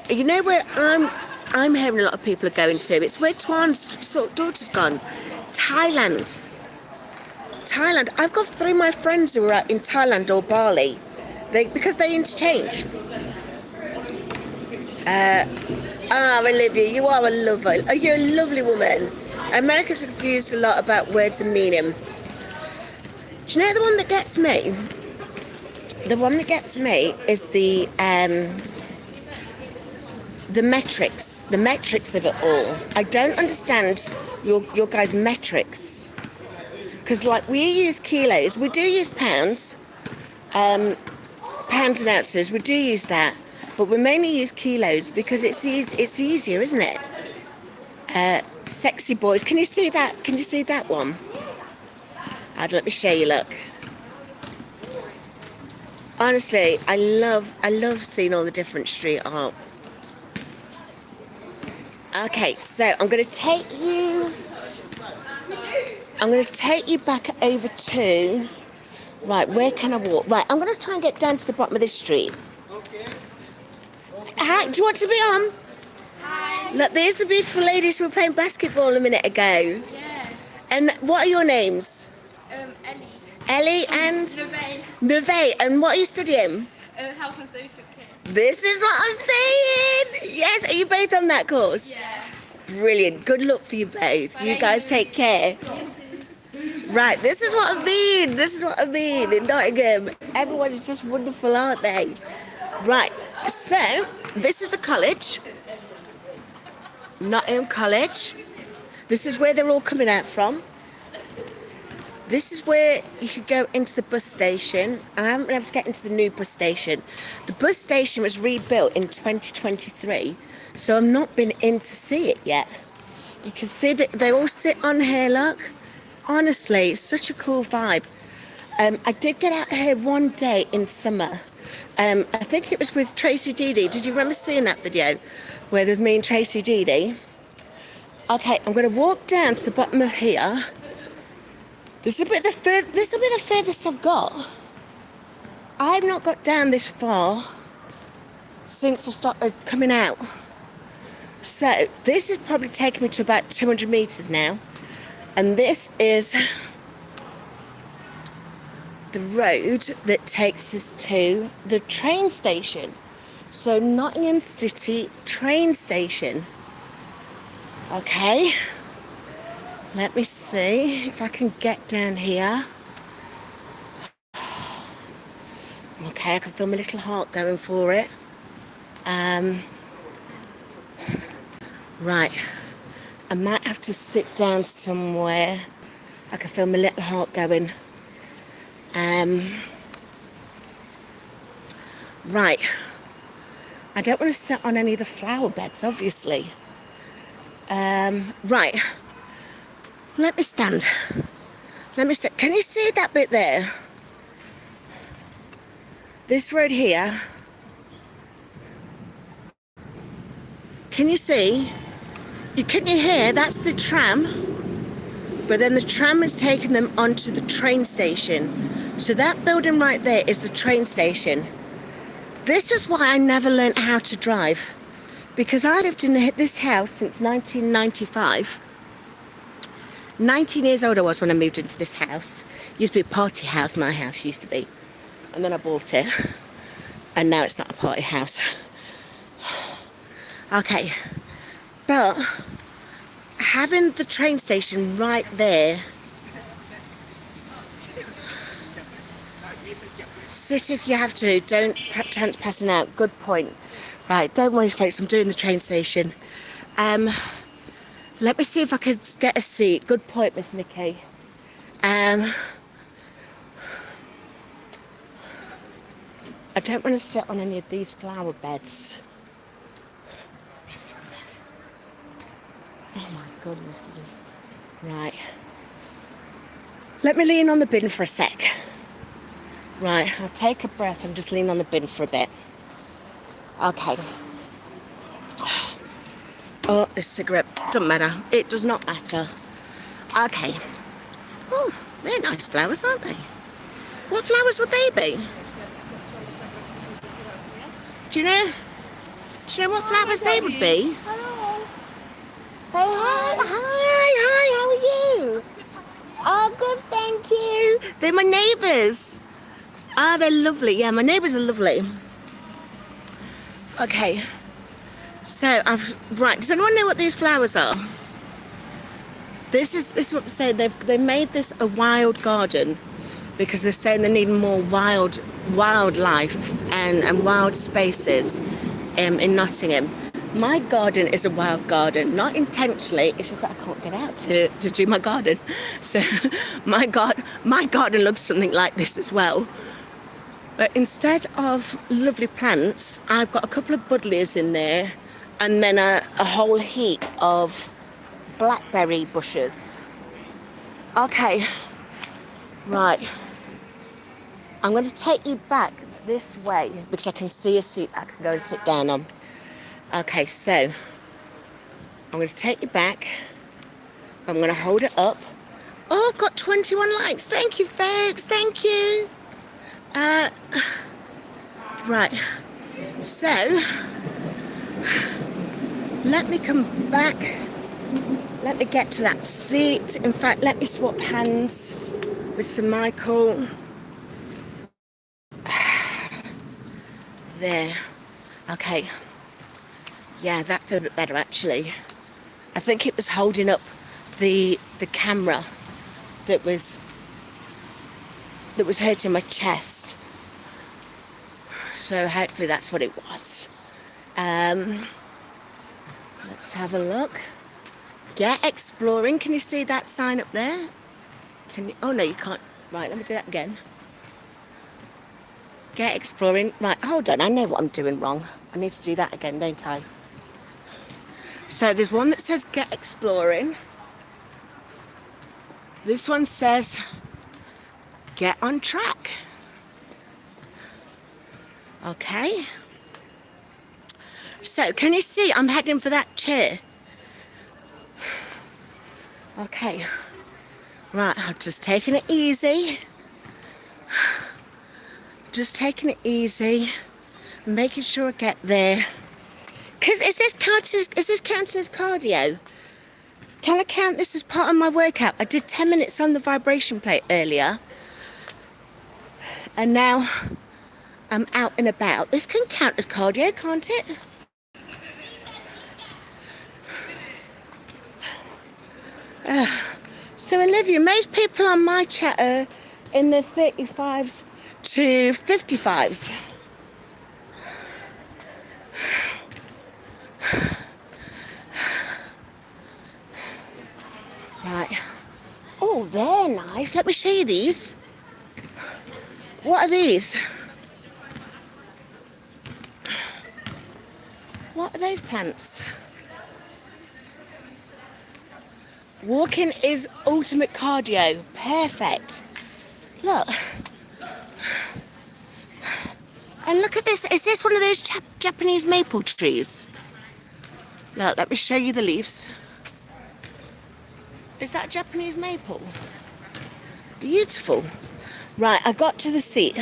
I'm hearing a lot of people are going to? It's where Twan's daughter's gone. Thailand. I've got 3 of my friends who are out in Thailand or Bali. Because they interchange. Olivia, you are a lover. Oh, you're a lovely woman. Americans are confused a lot about words and meaning. Do you know the one that gets me? The one that gets me is the metrics. The metrics of it all. I don't understand your guys' metrics. Because, like, we use kilos, we do use pounds, pounds and ounces, we do use that, but we mainly use kilos because it's easier, isn't it? Sexy boys, can you see that? Can you see that one? Let me show you, look. Honestly, I love seeing all the different street art. Okay, so I'm going to take you back over to... Right, where can I walk? Right, I'm going to try and get down to the bottom of this street. Hi, do you want to be on? Hi. Look, there's the beautiful ladies who were playing basketball a minute ago. Yeah. And what are your names? Ellie. Ellie and? Neve. Neve. And what are you studying? Health and social care. This is what I'm saying. Yes, are you both on that course? Yeah. Brilliant. Good luck for you both. You guys take care. Right, this is what I mean. This is what I mean in Nottingham. Everyone is just wonderful, aren't they? Right, so this is the college. Nottingham College. This is where they're all coming out from. This is where you could go into the bus station. I haven't been able to get into the new bus station. The bus station was rebuilt in 2023, so I've not been in to see it yet. You can see that they all sit on here, look. Honestly, it's such a cool vibe. I did get out here one day in summer. I think it was with Tracy Dee. Did you remember seeing that video where there's me and Tracy Dee? Okay, I'm going to walk down to the bottom of here. This will be the furthest I've got. I've not got down this far since I started coming out. So this is probably taking me to about 200 metres now. And this is the road that takes us to the train station. So Nottingham City train station. Okay. Let me see if I can get down here. Okay, I can feel my little heart going for it. Right, I might have to sit down somewhere. I can feel my little heart going. Right, I don't want to sit on any of the flower beds, obviously. Right, let me stand. Can you see that bit there? This road here. Can you see? Can you hear? That's the tram. But then the tram has taken them onto the train station. So that building right there is the train station. This is why I never learned how to drive. Because I lived in this house since 1995. 19 years old I was when I moved into this house. It used to be a party house, my house used to be. And then I bought it. And now it's not a party house. Okay. But having the train station right there. Sit if you have to. Don't chance passing out. Good point. Right, don't worry folks, I'm doing the train station. Let me see if I could get a seat. Good point, Miss Nikki. I don't want to sit on any of these flower beds. Oh my goodness. Right. Let me lean on the bin for a sec. Right, I'll take a breath and just lean on the bin for a bit. Okay. Oh, this cigarette, doesn't matter. It does not matter. Okay. Oh, they're nice flowers, aren't they? What flowers would they be? Do you know what flowers they would be? Hello. Hi, how are you? Oh, good, thank you. They're my neighbours. Ah, they're lovely. Yeah, my neighbours are lovely. Okay. So, right, does anyone know what these flowers are? This is what I'm saying. They've made this a wild garden because they're saying they need more wildlife and wild spaces in Nottingham. My garden is a wild garden, not intentionally. It's just that I can't get out to do my garden. So my garden looks something like this as well. But instead of lovely plants, I've got a couple of buddleias in there, and then a whole heap of blackberry bushes. Okay, right. I'm going to take you back this way because I can see a seat I can go and sit down on. Okay, so I'm going to take you back. I'm going to hold it up. Oh, I've got 21 likes. Thank you, folks. Thank you. Right. So, let me come back. Let me get to that seat. In fact, let me swap hands with Sir Michael. There. Okay. Yeah, that felt a bit better actually. I think it was holding up the camera that was hurting my chest. So hopefully that's what it was. Let's have a look. Get exploring. Can you see that sign up there? Can you? Oh no, you can't. Right, let me do that again. Get exploring. Right, hold on. I know what I'm doing wrong. I need to do that again, don't I? So there's one that says get exploring. This one says get on track. Okay. So can you see I'm heading for that chair? Okay. Right, I'm just taking it easy. Just taking it easy. Making sure I get there. Because is this counting as cardio? Can I count this as part of my workout? I did 10 minutes on the vibration plate earlier. And now I'm out and about. This can count as cardio, can't it? So Olivia, most people on my chat are in their 35s to 55s. Right. Oh, they're nice. Let me show you these. What are these? What are those plants? Walking is ultimate cardio. Perfect. Look. And look at this. Is this one of those Japanese maple trees? Look, let me show you the leaves. Is that Japanese maple? Beautiful. Right, I got to the seat.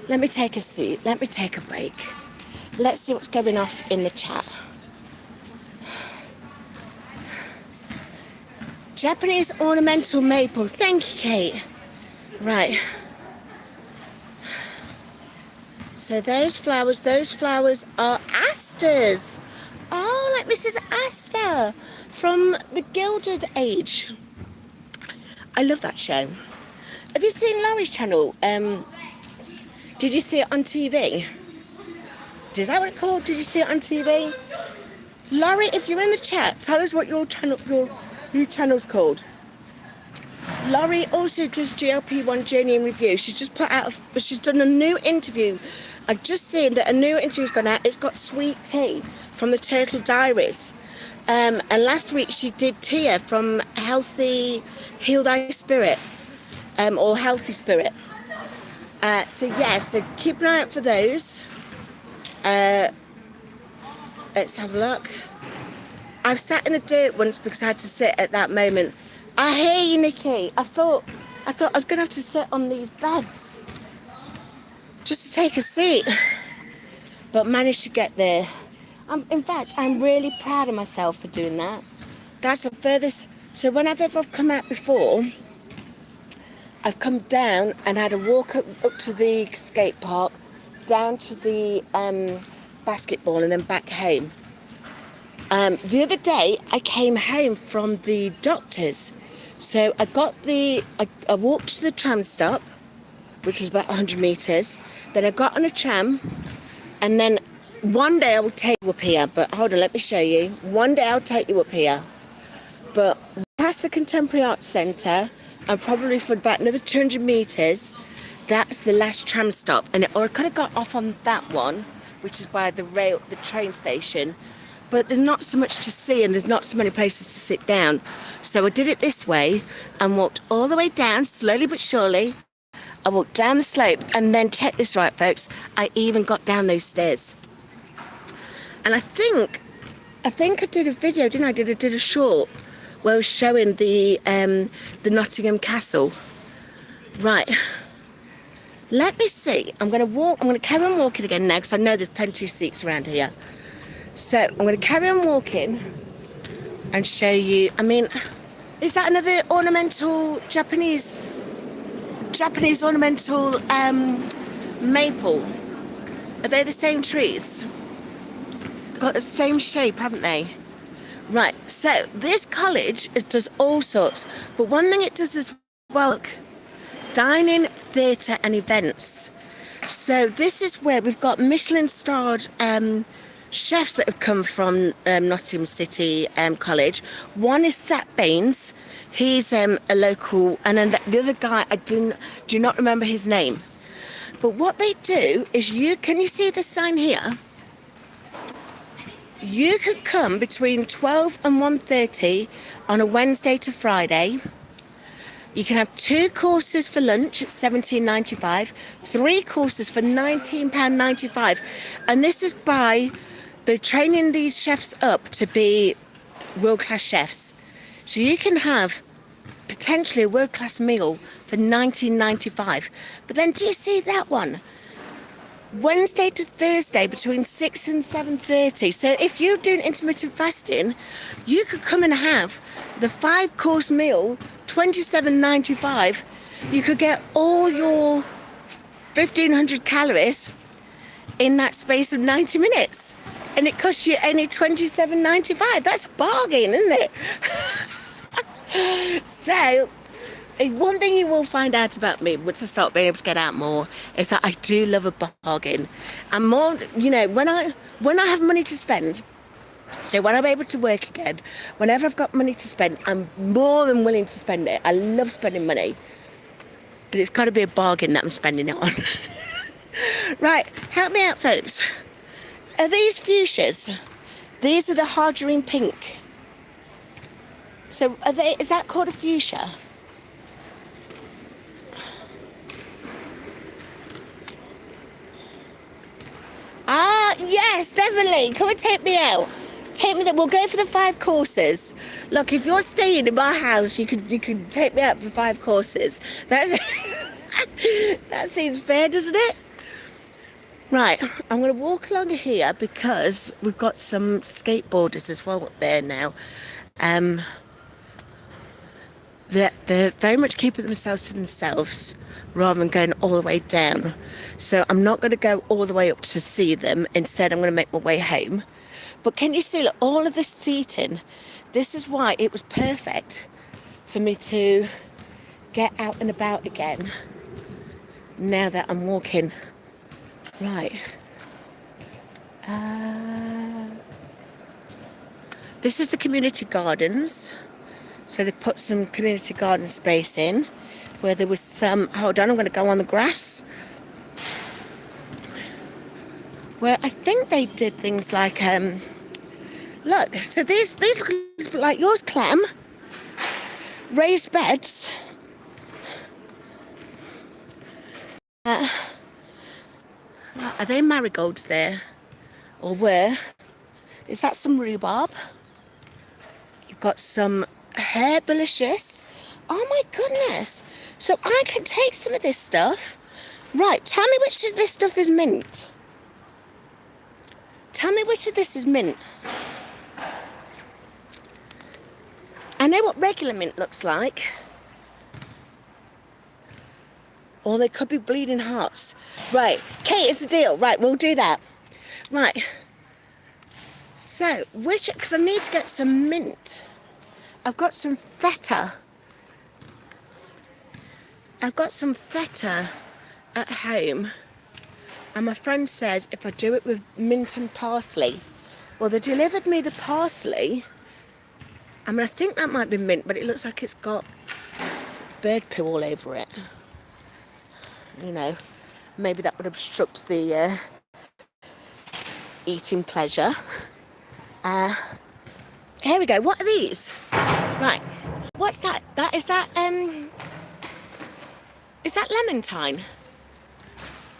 Let me take a seat. Let me take a break. Let's see what's going off in the chat. Japanese ornamental maple. Thank you, Kate. Right. So those flowers are asters. Oh, like Mrs. Astor from the Gilded Age. I love that show. Have you seen Laurie's channel? Did you see it on TV? Is that what it's called? Did you see it on TV? Laurie, if you're in the chat, tell us what your new channel's called. Laurie also does GLP-1 Journey in Review. She's just she's done a new interview. I've just seen that a new interview's gone out. It's got Sweet Tea from the Turtle Diaries. And last week she did Tia from Healthy Heal Thy Spirit, or Healthy Spirit. So keep an eye out for those. Let's have a look. I've sat in the dirt once because I had to sit at that moment. I hear you, Nikki. I thought I was going to have to sit on these beds just to take a seat, but managed to get there. In fact, I'm really proud of myself for doing that. That's the furthest. So whenever I've come out before, I've come down and had a walk up to the skate park, down to the basketball, and then back home. The other day, I came home from the doctor's. So I walked to the tram stop, which was about 100 metres. Then I got on a tram, and then one day I will take you up here. But hold on, let me show you. One day I'll take you up here. But past the Contemporary Arts Centre, and probably for about another 200 metres, that's the last tram stop. Or I could have got off on that one, which is by the train station. But there's not so much to see, and there's not so many places to sit down. So I did it this way and walked all the way down, slowly but surely. I walked down the slope, and then check this right, folks, I even got down those stairs. And I think I did a video, didn't I? I did a short where I was showing the Nottingham Castle. Right. Let me see. I'm going to carry on walking again now, because I know there's plenty of seats around here. So I'm going to carry on walking and show you. I mean, is that another ornamental Japanese ornamental maple? Are they the same trees? They've got the same shape, haven't they? Right, so this college, it does all sorts, but one thing it does as well, dining, theatre and events. So this is where we've got Michelin-starred chefs that have come from Nottingham City College. One is Sat Baines. He's a local, and then the other guy, I do not remember his name. But what they do is can you see the sign here? You could come between 12 and 1:30 on a Wednesday to Friday. You can have 2 courses for lunch at £17.95, 3 courses for £19.95, and this is by they're training these chefs up to be world-class chefs. So you can have potentially a world-class meal for £19.95. But then do you see that one? Wednesday to Thursday between 6 and 7:30. So if you're doing intermittent fasting, you could come and have the 5-course meal, £27.95. You could get all your 1,500 calories in that space of 90 minutes. And it costs you only £27.95. That's a bargain, isn't it? So, one thing you will find out about me once I start being able to get out more is that I do love a bargain. And more, you know, when I have money to spend, so when I'm able to work again, whenever I've got money to spend, I'm more than willing to spend it. I love spending money, but it's got to be a bargain that I'm spending it on. Right, help me out, folks. Are these fuchsias? These are the Hargerine pink. So are they? Is that called a fuchsia? Ah, yes, definitely. Come and take me out. Take me there. We'll go for the 5 courses. Look, if you're staying in my house, you could take me out for 5 courses. That's that seems fair, doesn't it? Right, I'm going to walk along here because we've got some skateboarders as well up there now. They're very much keeping themselves to themselves rather than going all the way down. So I'm not going to go all the way up to see them. Instead, I'm going to make my way home. But can you see, look, all of this seating? This is why it was perfect for me to get out and about again now that I'm walking. Right. This is the community gardens. So they put some community garden space in where there was some, hold on, I'm going to go on the grass. Where I think they did things like, look, so these look like yours, Clam. Raised beds. Are they marigolds there? Or were? Is that some rhubarb? You've got some herbalicious. Oh my goodness. So I can take some of this stuff. Right, tell me which of this stuff is mint. Tell me which of this is mint. I know what regular mint looks like. Or they could be bleeding hearts. Right, Kate, it's a deal. Right, we'll do that. Right. So, because I need to get some mint. I've got some feta. I've got some feta at home. And my friend says if I do it with mint and parsley. Well, they delivered me the parsley. I mean, I think that might be mint, but it looks like it's got bird poo all over it. You know, maybe that would obstruct the eating pleasure. Here we go. What are these? Right. What's that? Is that lemon-thyme?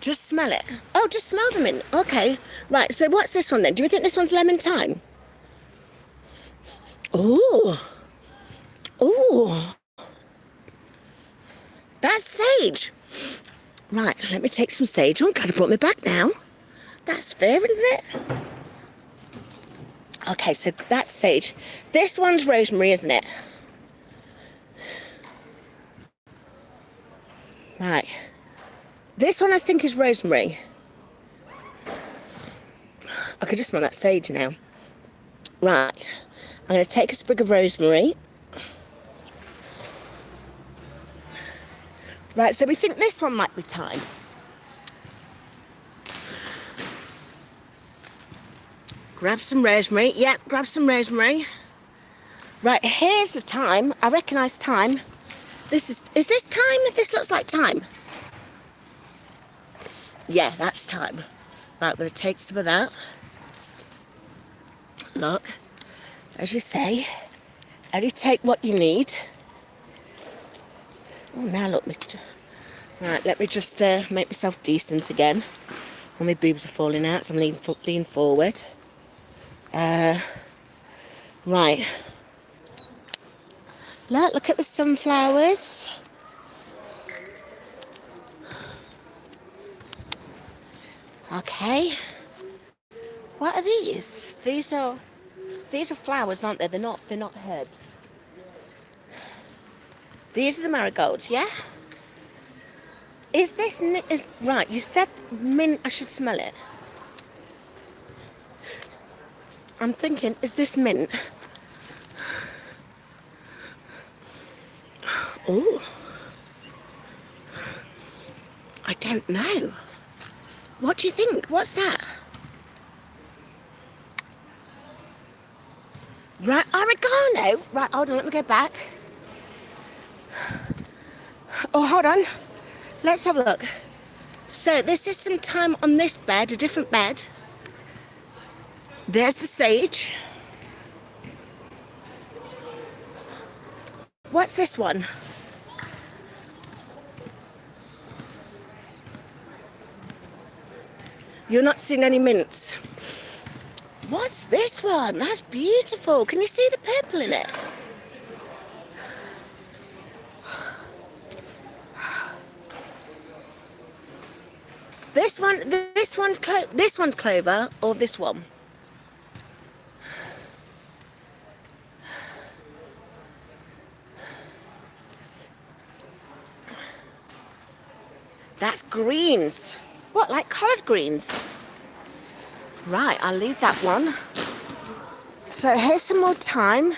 Just smell it. Oh, just smell the mint. Okay. Right. So what's this one then? Do you think this one's lemon-thyme? Ooh. Ooh. That's sage. Right, let me take some sage. Oh, kind of brought me back now. That's fair, isn't it? Okay, so that's sage. This one's rosemary, isn't it? Right. This one I think is rosemary. I could just smell that sage now. Right. I'm going to take a sprig of rosemary. Right, so we think this one might be thyme. Grab some rosemary. Yep, grab some rosemary. Right, here's the thyme. I recognise thyme. Is this thyme? This looks like thyme. Yeah, that's thyme. Right, I'm going to take some of that. Look, as you say, only take what you need. Oh, now look. Right, let me just make myself decent again. All my boobs are falling out, so I'm leaning forward. Right. Look at the sunflowers. Okay. What are these? These are flowers, aren't they? They're not herbs. These are the marigolds, yeah? Is right, you said mint, I should smell it. I'm thinking, is this mint? Oh, I don't know. What do you think? What's that? Right, oregano. Right, hold on, let me go back. Oh, hold on. Let's have a look. So this is some thyme on this bed, a different bed. There's the sage. What's this one? You're not seeing any mints. What's this one? That's beautiful. Can you see the purple in it? This one's clover, or this one? That's greens. What, like coloured greens? Right, I'll leave that one. So here's some more thyme.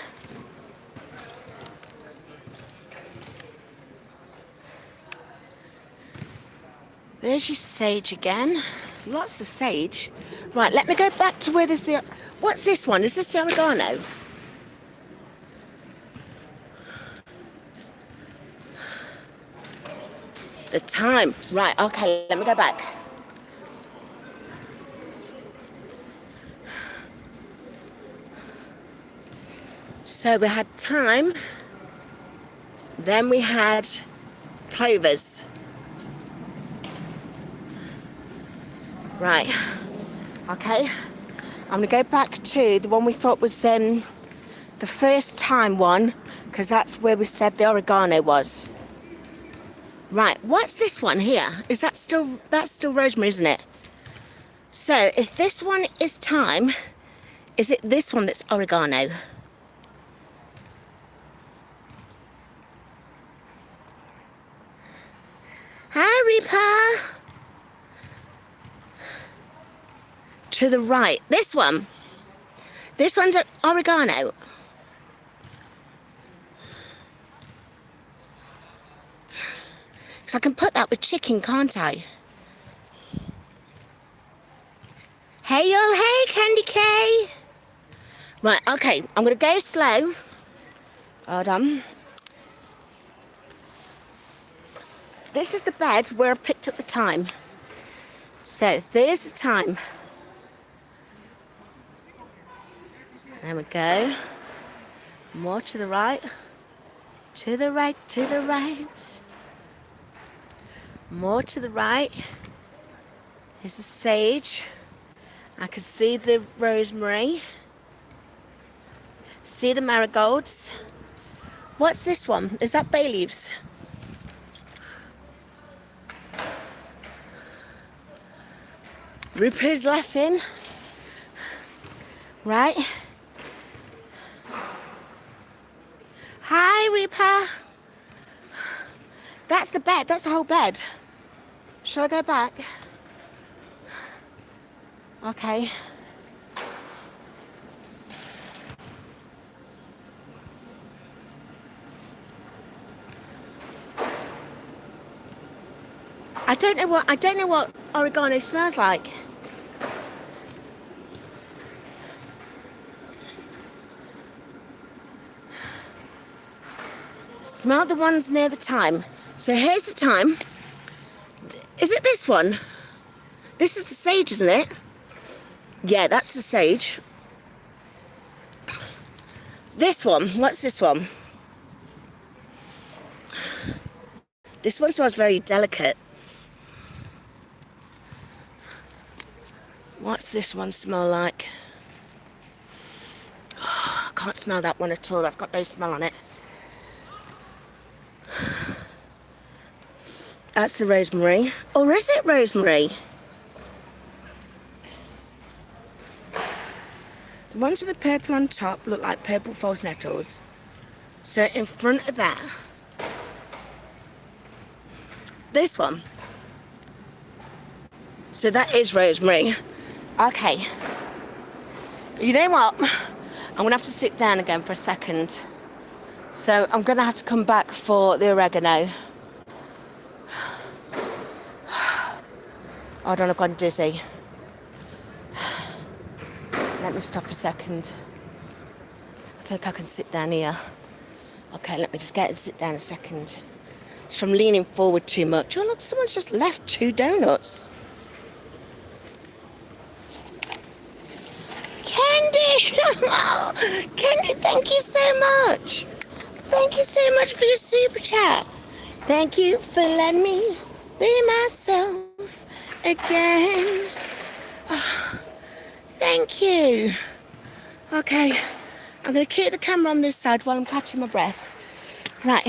There's your sage again. Lots of sage. Right, let me go back to where there's the... What's this one? Is this the oregano? The thyme. Right, okay, let me go back. So we had thyme, then we had clovers. Right, okay, I'm gonna go back to the one we thought was the first thyme one, because that's where we said the oregano was. Right, what's this one here? Is that still, that's still rosemary, isn't it? So if this one is thyme, is it this one that's oregano? Hi, Reaper. To the right. This one. This one's oregano. Because I can put that with chicken, can't I? Hey, y'all. Hey, Candy K. Right, okay. I'm going to go slow. Hold on. This is the bed where I picked up the thyme. So there's the thyme. There we go. More to the right. To the right, to the right. More to the right. There's the sage. I can see the rosemary. See the marigolds. What's this one? Is that bay leaves? Rupert's laughing. Right. Hi, Reaper. That's the bed. That's the whole bed. Shall I go back? Okay. I don't know what oregano smells like. Smell the ones near the thyme. So here's the thyme. Is it this one? This is the sage, isn't it? Yeah, that's the sage. This one, what's this one? This one smells very delicate. What's this one smell like? Oh, I can't smell that one at all. That's got no smell on it. That's the rosemary. Or is it rosemary? The ones with the purple on top look like purple false nettles. So in front of that, this one. So that is rosemary. Okay. You know what? I'm going to have to sit down again for a second. So I'm going to have to come back for the oregano. Hold on, I've gone dizzy. Let me stop a second. I think I can sit down here. Okay, let me just get and sit down a second. It's from leaning forward too much. Oh, look, someone's just left 2 donuts. Candy! Candy, thank you so much. Thank you so much for your super chat. Thank you for letting me be myself again. Oh, thank you. Okay, I'm going to keep the camera on this side while I'm catching my breath. Right,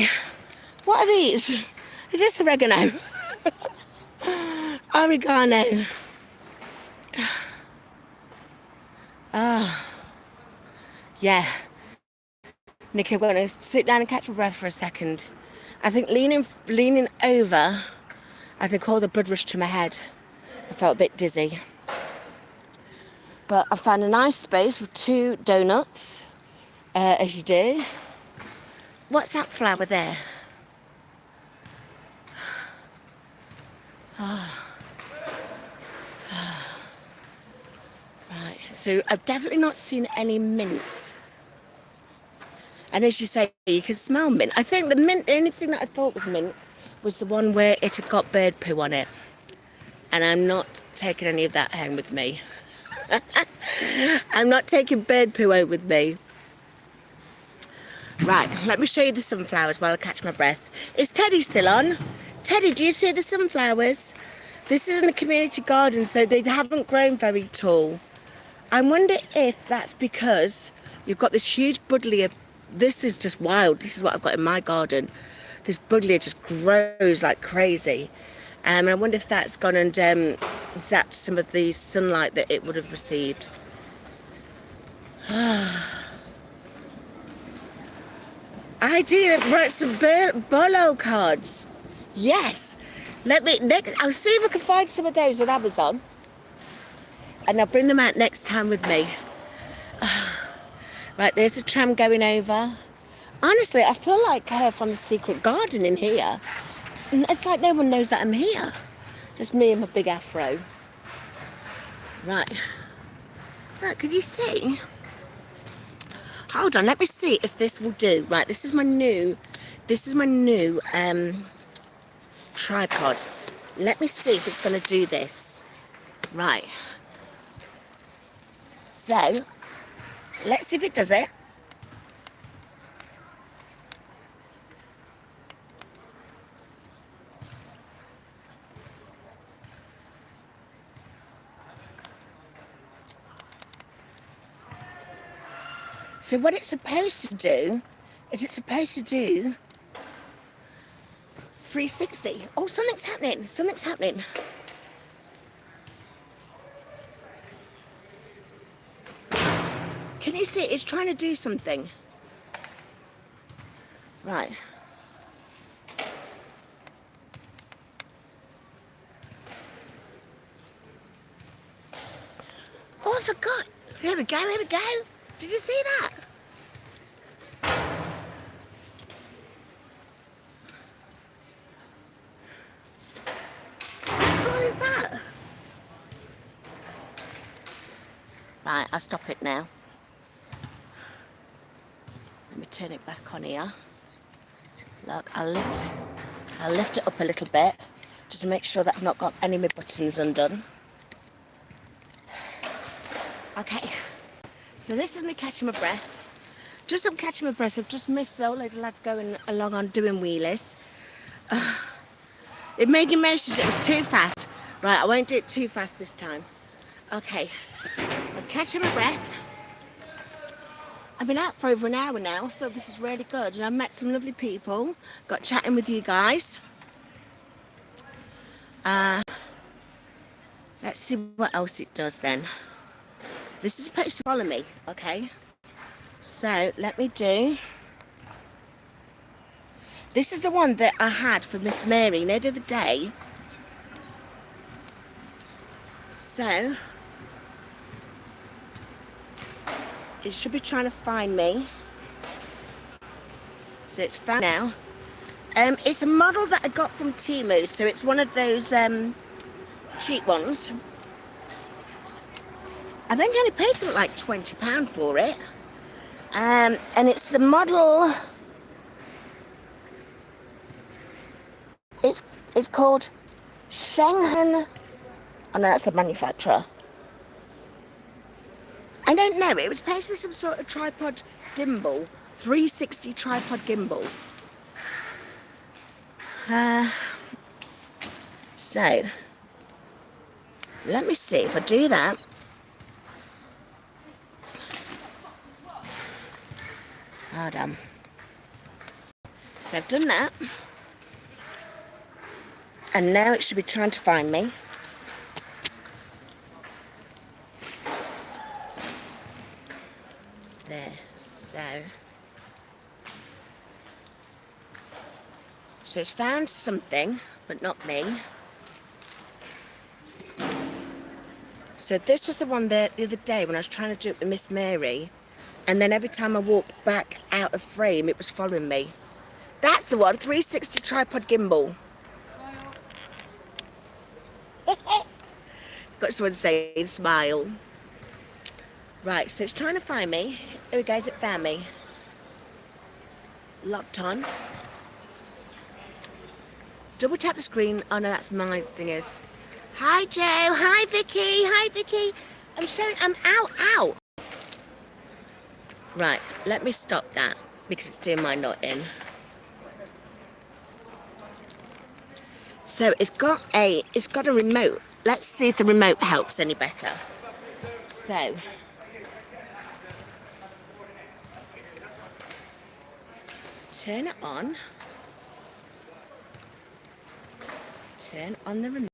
what are these? Is this oregano? Oregano. Yeah. Nikki, I'm going to sit down and catch my breath for a second. I think leaning over, I think all the blood rushed to my head. I felt a bit dizzy. But I found a nice space with 2 donuts, as you do. What's that flower there? Right, so I've definitely not seen any mint. And as you say, you can smell mint. I think the mint, the only thing that I thought was mint was the one where it had got bird poo on it. And I'm not taking any of that home with me. I'm not taking bird poo home with me. Right, let me show you the sunflowers while I catch my breath. Is Teddy still on? Teddy, do you see the sunflowers? This is in the community garden, so they haven't grown very tall. I wonder if that's because you've got this huge buddleia. This is just wild. This is what I've got in my garden. This buddleia just grows like crazy. And I wonder if that's gone and zapped some of the sunlight that it would have received. I do write some Bolo cards. Yes. I'll see if I can find some of those on Amazon. And I'll bring them out next time with me. Right, there's a tram going over. Honestly, I feel like from the secret garden in here. It's like no one knows that I'm here. Just me and my big afro. Right. Look, can you see? Hold on, let me see if this will do. Right, this is my new tripod. Let me see if it's going to do this. Right. So, let's see if it does it. So what it's supposed to do is it's supposed to do 360. Oh, something's happening. Something's happening. Can you see? It's trying to do something. Right. Oh, I forgot. Here we go, here we go. Did you see that? How cool is that? Right, I'll stop it now. Let me turn it back on here. Look, I'll lift it up a little bit just to make sure that I've not got any of my buttons undone. Okay, so this is me catching my breath. Just I'm catching my breath, I've just missed the old little lads going along on doing wheelies. It made you mention it was too fast. Right, I won't do it too fast this time. Okay, I'm catching my breath. I've been out for over an hour now. I feel this is really good. And I've met some lovely people. Got chatting with you guys. Let's see what else it does then. This is supposed to follow me, okay? So, let me do... This is the one that I had for Miss Mary, you know, the other day. So... It should be trying to find me. So it's found now. It's a model that I got from Temu, so it's one of those cheap ones. I think I only paid something like £20 for it. And it's the model, it's called Schengen. Oh no, that's the manufacturer. I don't know, it was supposed to be some sort of tripod gimbal, 360 tripod gimbal. So, let me see if I do that. Hold on. So I've done that. And now it should be trying to find me. There, so it's found something, but not me. So this was the one there the other day when I was trying to do it with Miss Mary, and then every time I walked back out of frame, it was following me. That's the one, 360 tripod gimbal. Got someone saying smile. Right, so it's trying to find me. Here we go, it found me. Locked on. Double tap the screen. Oh no, that's my thing is. Hi Joe, hi Vicky, hi Vicky. I'm out. Right, let me stop that because it's doing my not in. So it's got a remote. Let's see if the remote helps any better. So turn it on. Turn on the remote.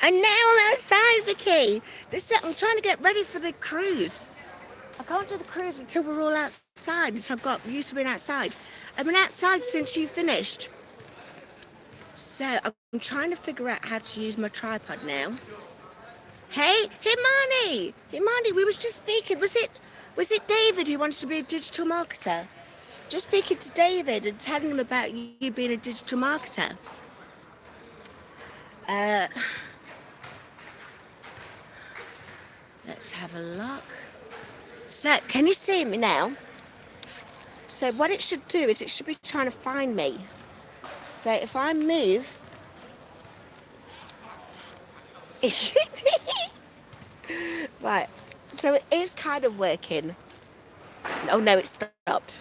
And now I'm outside, Vicky. I'm trying to get ready for the cruise. I can't do the cruise until we're all outside, until I've got used to being outside. I've been outside since you finished. So I'm trying to figure out how to use my tripod now. Hey, Himani, we was just speaking. Was it David who wants to be a digital marketer? Just speaking to David and telling him about you being a digital marketer. Let's have a look. So, can you see me now? So what it should do is it should be trying to find me. So if I move... Right, so it is kind of working. Oh no, it stopped.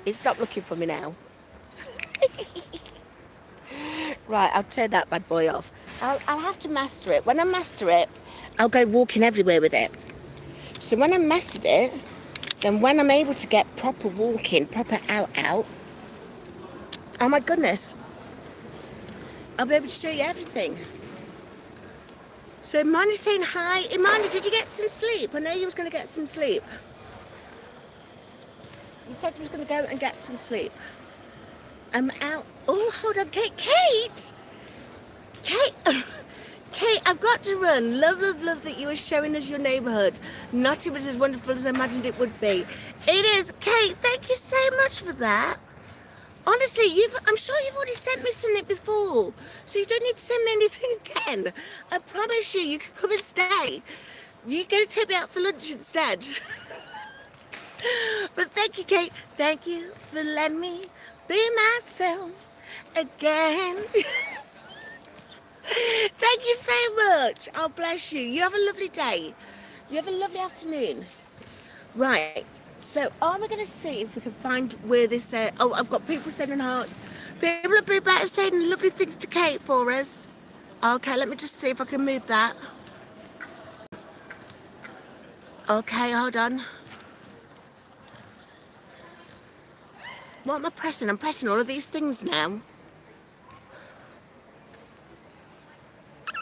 It stopped looking for me now. Right, I'll turn that bad boy off. I'll have to master it. When I master it, I'll go walking everywhere with it. So when I mastered it, then when I'm able to get proper walking, proper out, oh my goodness, I'll be able to show you everything. So Imani's saying hi. Imani, did you get some sleep? I know you was going to get some sleep. You said you was going to go and get some sleep. I'm out. Oh, hold on, Kate, I've got to run. Love that you were showing us your neighbourhood. Nottingham was as wonderful as I imagined it would be. It is. Kate, thank you so much for that. Honestly, I'm sure you've already sent me something before, so you don't need to send me anything again. I promise you can come and stay. You're going to take me out for lunch instead. But thank you, Kate. Thank you for letting me be myself again. Thank you so much. Oh, bless you. You have a lovely day. You have a lovely afternoon. Right. So, are we going to see if we can find where this... oh, I've got people sending hearts. People have been about saying lovely things to Kate for us. Okay, let me just see if I can move that. Okay, hold on. What am I pressing? I'm pressing all of these things now.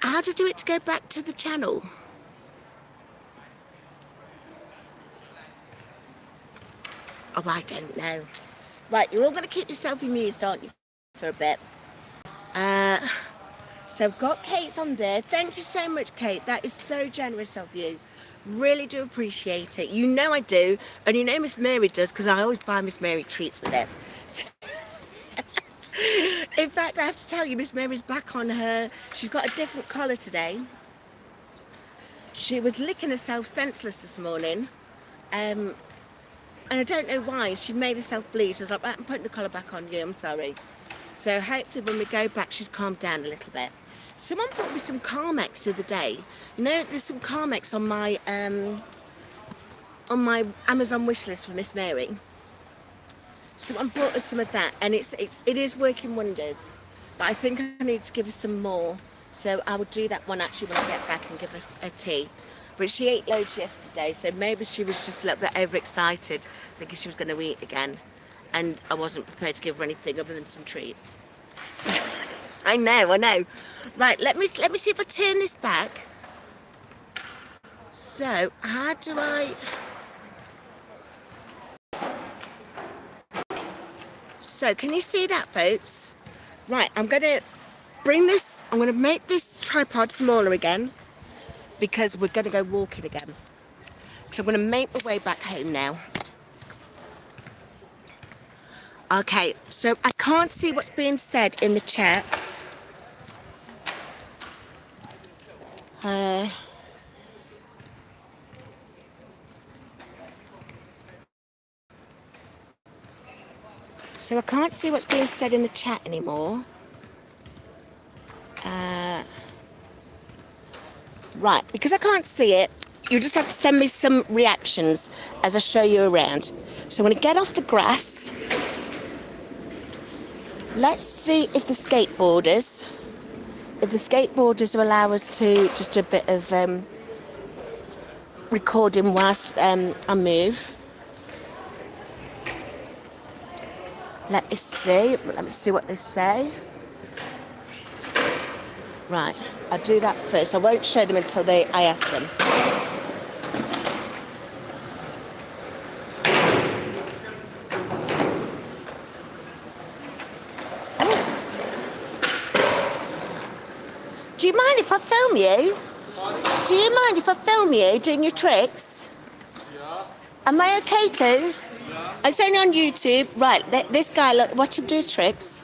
How do I do it to go back to the channel? Oh, I don't know. Right, you're all going to keep yourself amused, aren't you, for a bit? So I've got Kate's on there. Thank you so much, Kate. That is so generous of you. Really do appreciate it. You know I do, and you know Miss Mary does, because I always buy Miss Mary treats with it. So, in fact, I have to tell you, Miss Mary's back on her. She's got a different collar today. She was licking herself senseless this morning, and I don't know why. She made herself bleed. So I was like, right, I'm putting the collar back on you. I'm sorry. So hopefully when we go back, she's calmed down a little bit. Someone bought me some Carmex the other day. You know, there's some Carmex on my Amazon wish list for Miss Mary. Someone bought us some of that, and it is working wonders. But I think I need to give her some more. So I will do that one actually when I get back and give us a tea. But she ate loads yesterday, so maybe she was just a little bit overexcited, thinking she was going to eat again. And I wasn't prepared to give her anything other than some treats. So, I know. Right, let me see if I turn this back. So, how do I... So, can you see that, folks? Right, I'm going to make this tripod smaller again, because we're going to go walking again. So I'm going to make my way back home now. Okay, so I can't see what's being said in the chat. So I can't see what's being said in the chat anymore. Right, because I can't see it, you just have to send me some reactions as I show you around. So I'm going to get off the grass. Let's see if the skateboarders will allow us to just a bit of recording whilst I move. Let me see what they say. Right, I'll do that first. I won't show them until I ask them. Do you mind if I film you? Do you mind if I film you doing your tricks? Yeah. Am I okay to? Yeah. It's only on YouTube. Right, this guy, look, watch him do his tricks.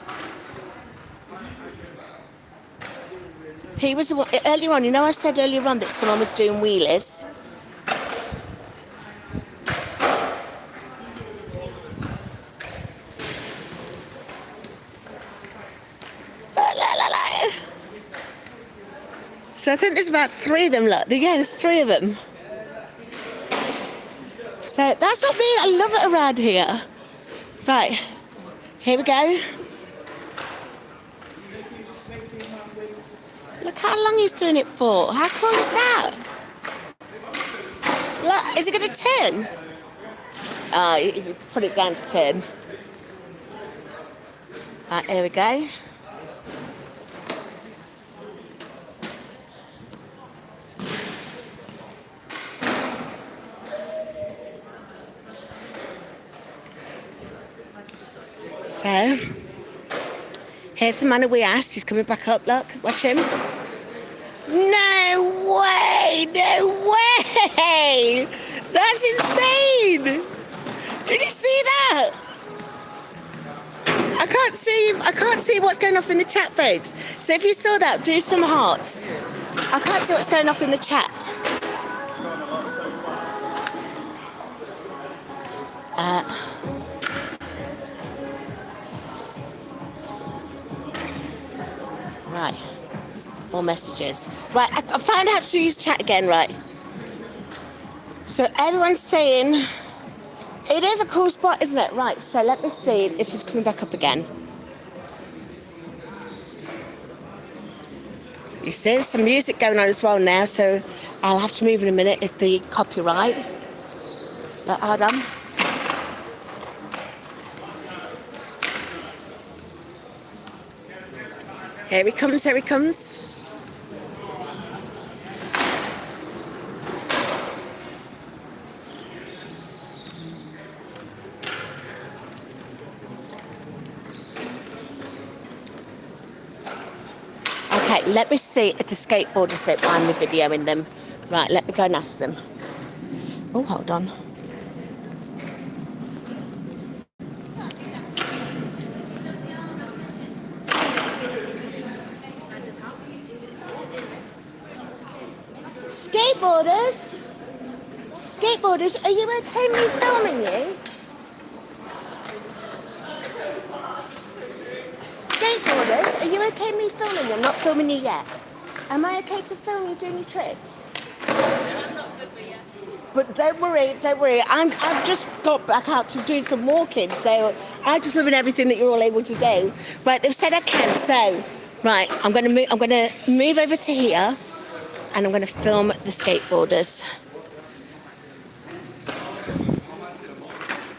He was the one, earlier on, you know I said earlier on that someone was doing wheelies? So I think there's about 3 of them, look. Yeah, there's 3 of them. So that's what I mean, I love it around here. Right, here we go. Look how long he's doing it for. How cool is that? Look, is it going to turn? Oh, you put it down to turn. Right, here we go. So, here's the man who we asked. He's coming back up, look. Watch him. No way! No way! That's insane! Did you see that? I can't see what's going off in the chat, folks. So if you saw that, do some hearts. I can't see what's going off in the chat. Right. More messages. Right, I found out to use chat again, right? So everyone's saying it is a cool spot, isn't it? Right, so let me see if it's coming back up again. You see, there's some music going on as well now, so I'll have to move in a minute if the copyright. Look, hold on. Here he comes, here he comes. Okay, let me see if the skateboarders don't mind me videoing them. Right, let me go and ask them. Oh, hold on. Skateboarders? Skateboarders, are you okay with me filming you? Skateboarders, are you okay with me filming you? I'm not filming you yet. Am I okay to film you doing your tricks? But don't worry. I've just got back out to doing some walking, so I'm just loving everything that you're all able to do. Right, they've said I can, so right, I'm gonna move over to here, and I'm gonna film the skateboarders.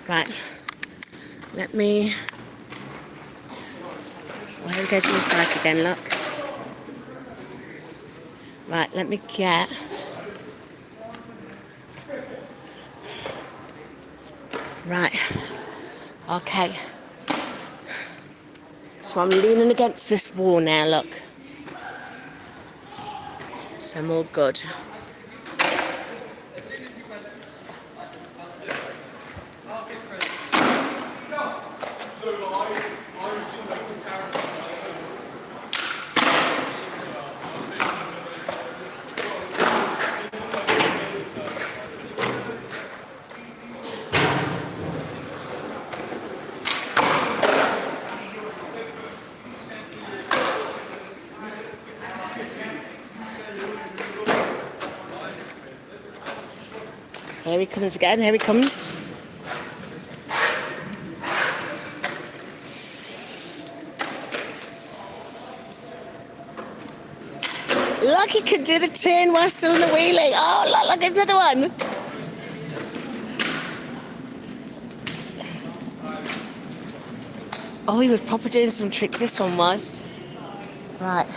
Right, let me. Well, here goes his bike again. Look. Right, let me get. Right, okay. So I'm leaning against this wall now, look. So I'm all good. Here he comes again, here he comes. Look, he could do the turn while still in the wheelie. Oh, look, there's another one. Oh, he was proper doing some tricks, this one was. Right.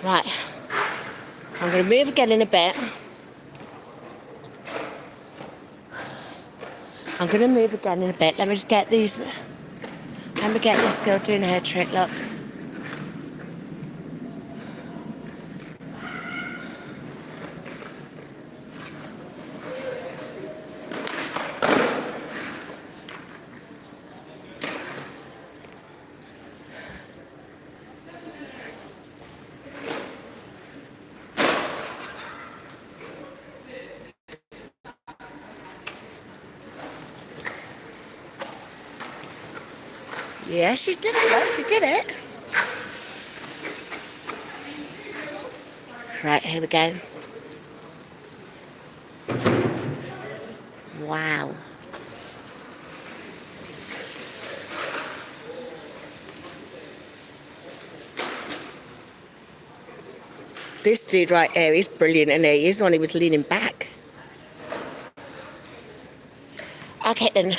Right, I'm going to move again in a bit. Let me just get these. Let me get this girl doing her trick, look. Yeah, she did it, look, she did it. Right, here we go. Wow. This dude right here, he's brilliant, isn't he? He's the one who was leaning back. Okay then.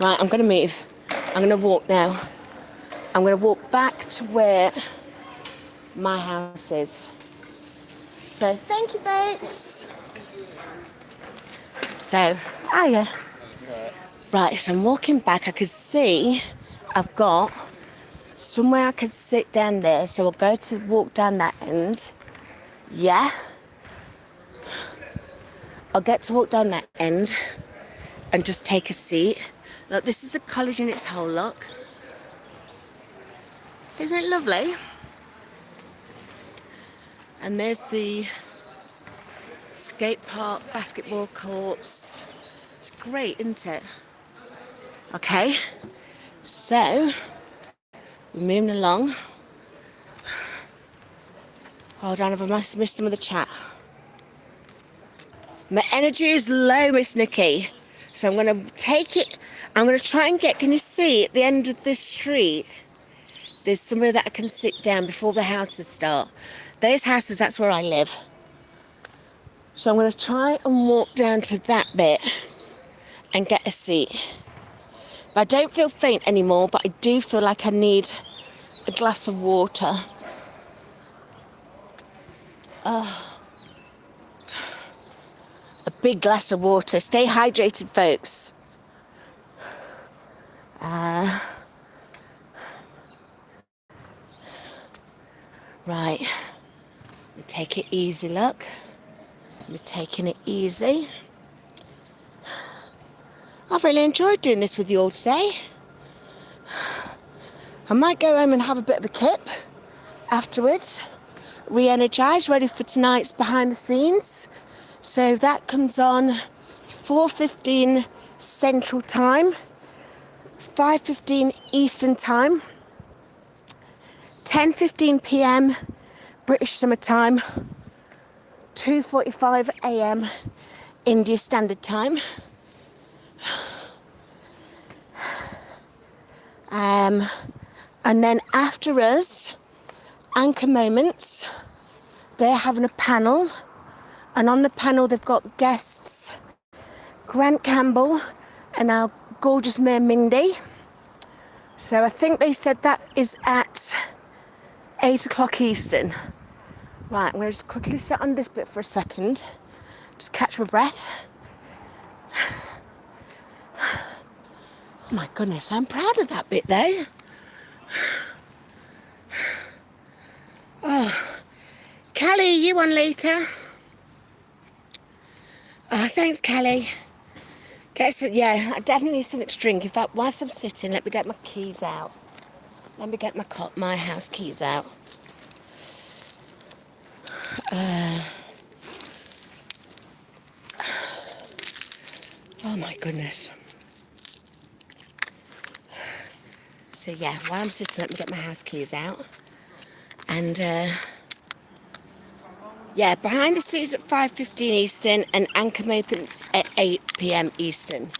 Right, I'm going to move. I'm going to walk now. I'm going to walk back to where my house is. So, thank you, folks. So, hiya. Right, so I'm walking back. I can see I've got somewhere I can sit down there. So I'll go to walk down that end. Yeah. I'll get to walk down that end and just take a seat. Look, this is the college in its whole look. Isn't it lovely? And there's the skate park, basketball courts. It's great, isn't it? Okay, so we're moving along. Hold on, I must have missed some of the chat. My energy is low, Miss Nikki. So I'm going to take it. I'm going to try and get, can you see at the end of this street, there's somewhere that I can sit down before the houses start. Those houses, that's where I live. So I'm going to try and walk down to that bit and get a seat. But I don't feel faint anymore, but I do feel like I need a glass of water. A big glass of water. Stay hydrated, folks. Right, we take it easy, look. We're taking it easy. I've really enjoyed doing this with you all today. I might go home and have a bit of a kip afterwards, re-energise, ready for tonight's behind the scenes. So that comes on 4:15 Central Time, 5:15 Eastern Time, 10:15 PM British Summer Time, 2:45 AM India Standard Time. And then after us, Anchor Moments, they're having a panel, and on the panel they've got guests Grant Campbell and our gorgeous mare Mindy. So I think they said that is at 8 o'clock Eastern. Right, I'm going to just quickly sit on this bit for a second, just catch my breath. Oh my goodness, I'm proud of that bit though. Oh, Callie, you on later? Oh, thanks, Callie. Yeah, I definitely need something to drink. In fact, whilst I'm sitting, let me get my keys out. Let me get my house keys out. Oh my goodness. So yeah, while I'm sitting, let me get my house keys out. And yeah, behind the scenes at 5:15 Eastern and Anchor Moments at 8 PM Eastern.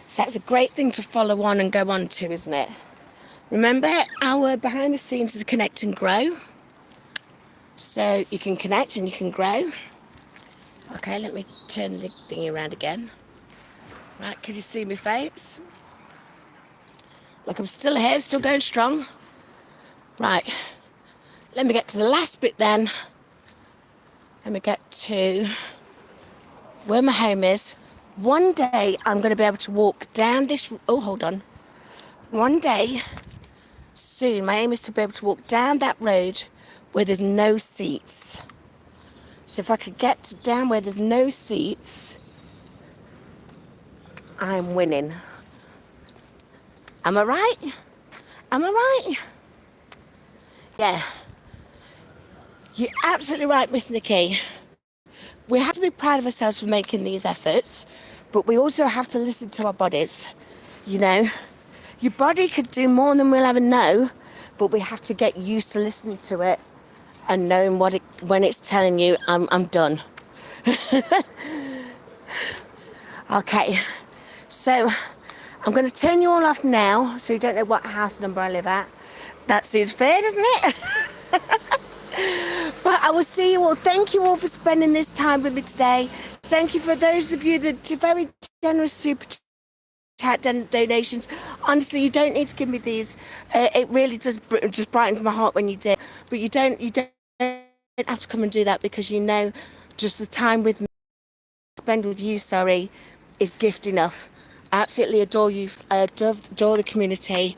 So that's a great thing to follow on and go on to, isn't it? Remember, our behind the scenes is connect and grow. So you can connect and you can grow. Okay, let me turn the thingy around again. Right, can you see my face? Look, I'm still here, I'm still going strong. Right, let me get to the last bit then. Let me get to where my home is. One day I'm going to be able to walk down this... Oh, hold on. One day, soon, my aim is to be able to walk down that road where there's no seats. So if I could get to down where there's no seats, I'm winning. Am I right? Am I right? Yeah. You're absolutely right, Miss Nikki. We have to be proud of ourselves for making these efforts, but we also have to listen to our bodies. You know, your body could do more than we'll ever know, but we have to get used to listening to it and knowing when it's telling you, I'm done. Okay, so I'm going to turn you all off now, so you don't know what house number I live at. That seems fair, doesn't it? But I will see you all. Thank you all for spending this time with me today. Thank you for those of you that are very generous super chat donations. Honestly, you don't need to give me these. It really does just brightens my heart when you do. But you don't have to come and do that, because you know just the time with me, spend with you, sorry, is gift enough. I absolutely adore you. I adore the community.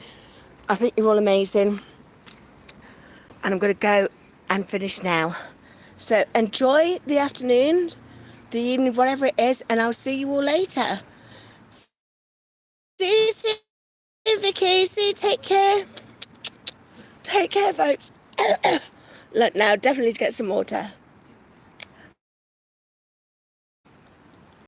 I think you're all amazing. And I'm going to go and finish now. So enjoy the afternoon, the evening, whatever it is, and I'll see you all later. See you soon, Vicky. See you. Take care. Take care, folks. Look, now definitely to get some water.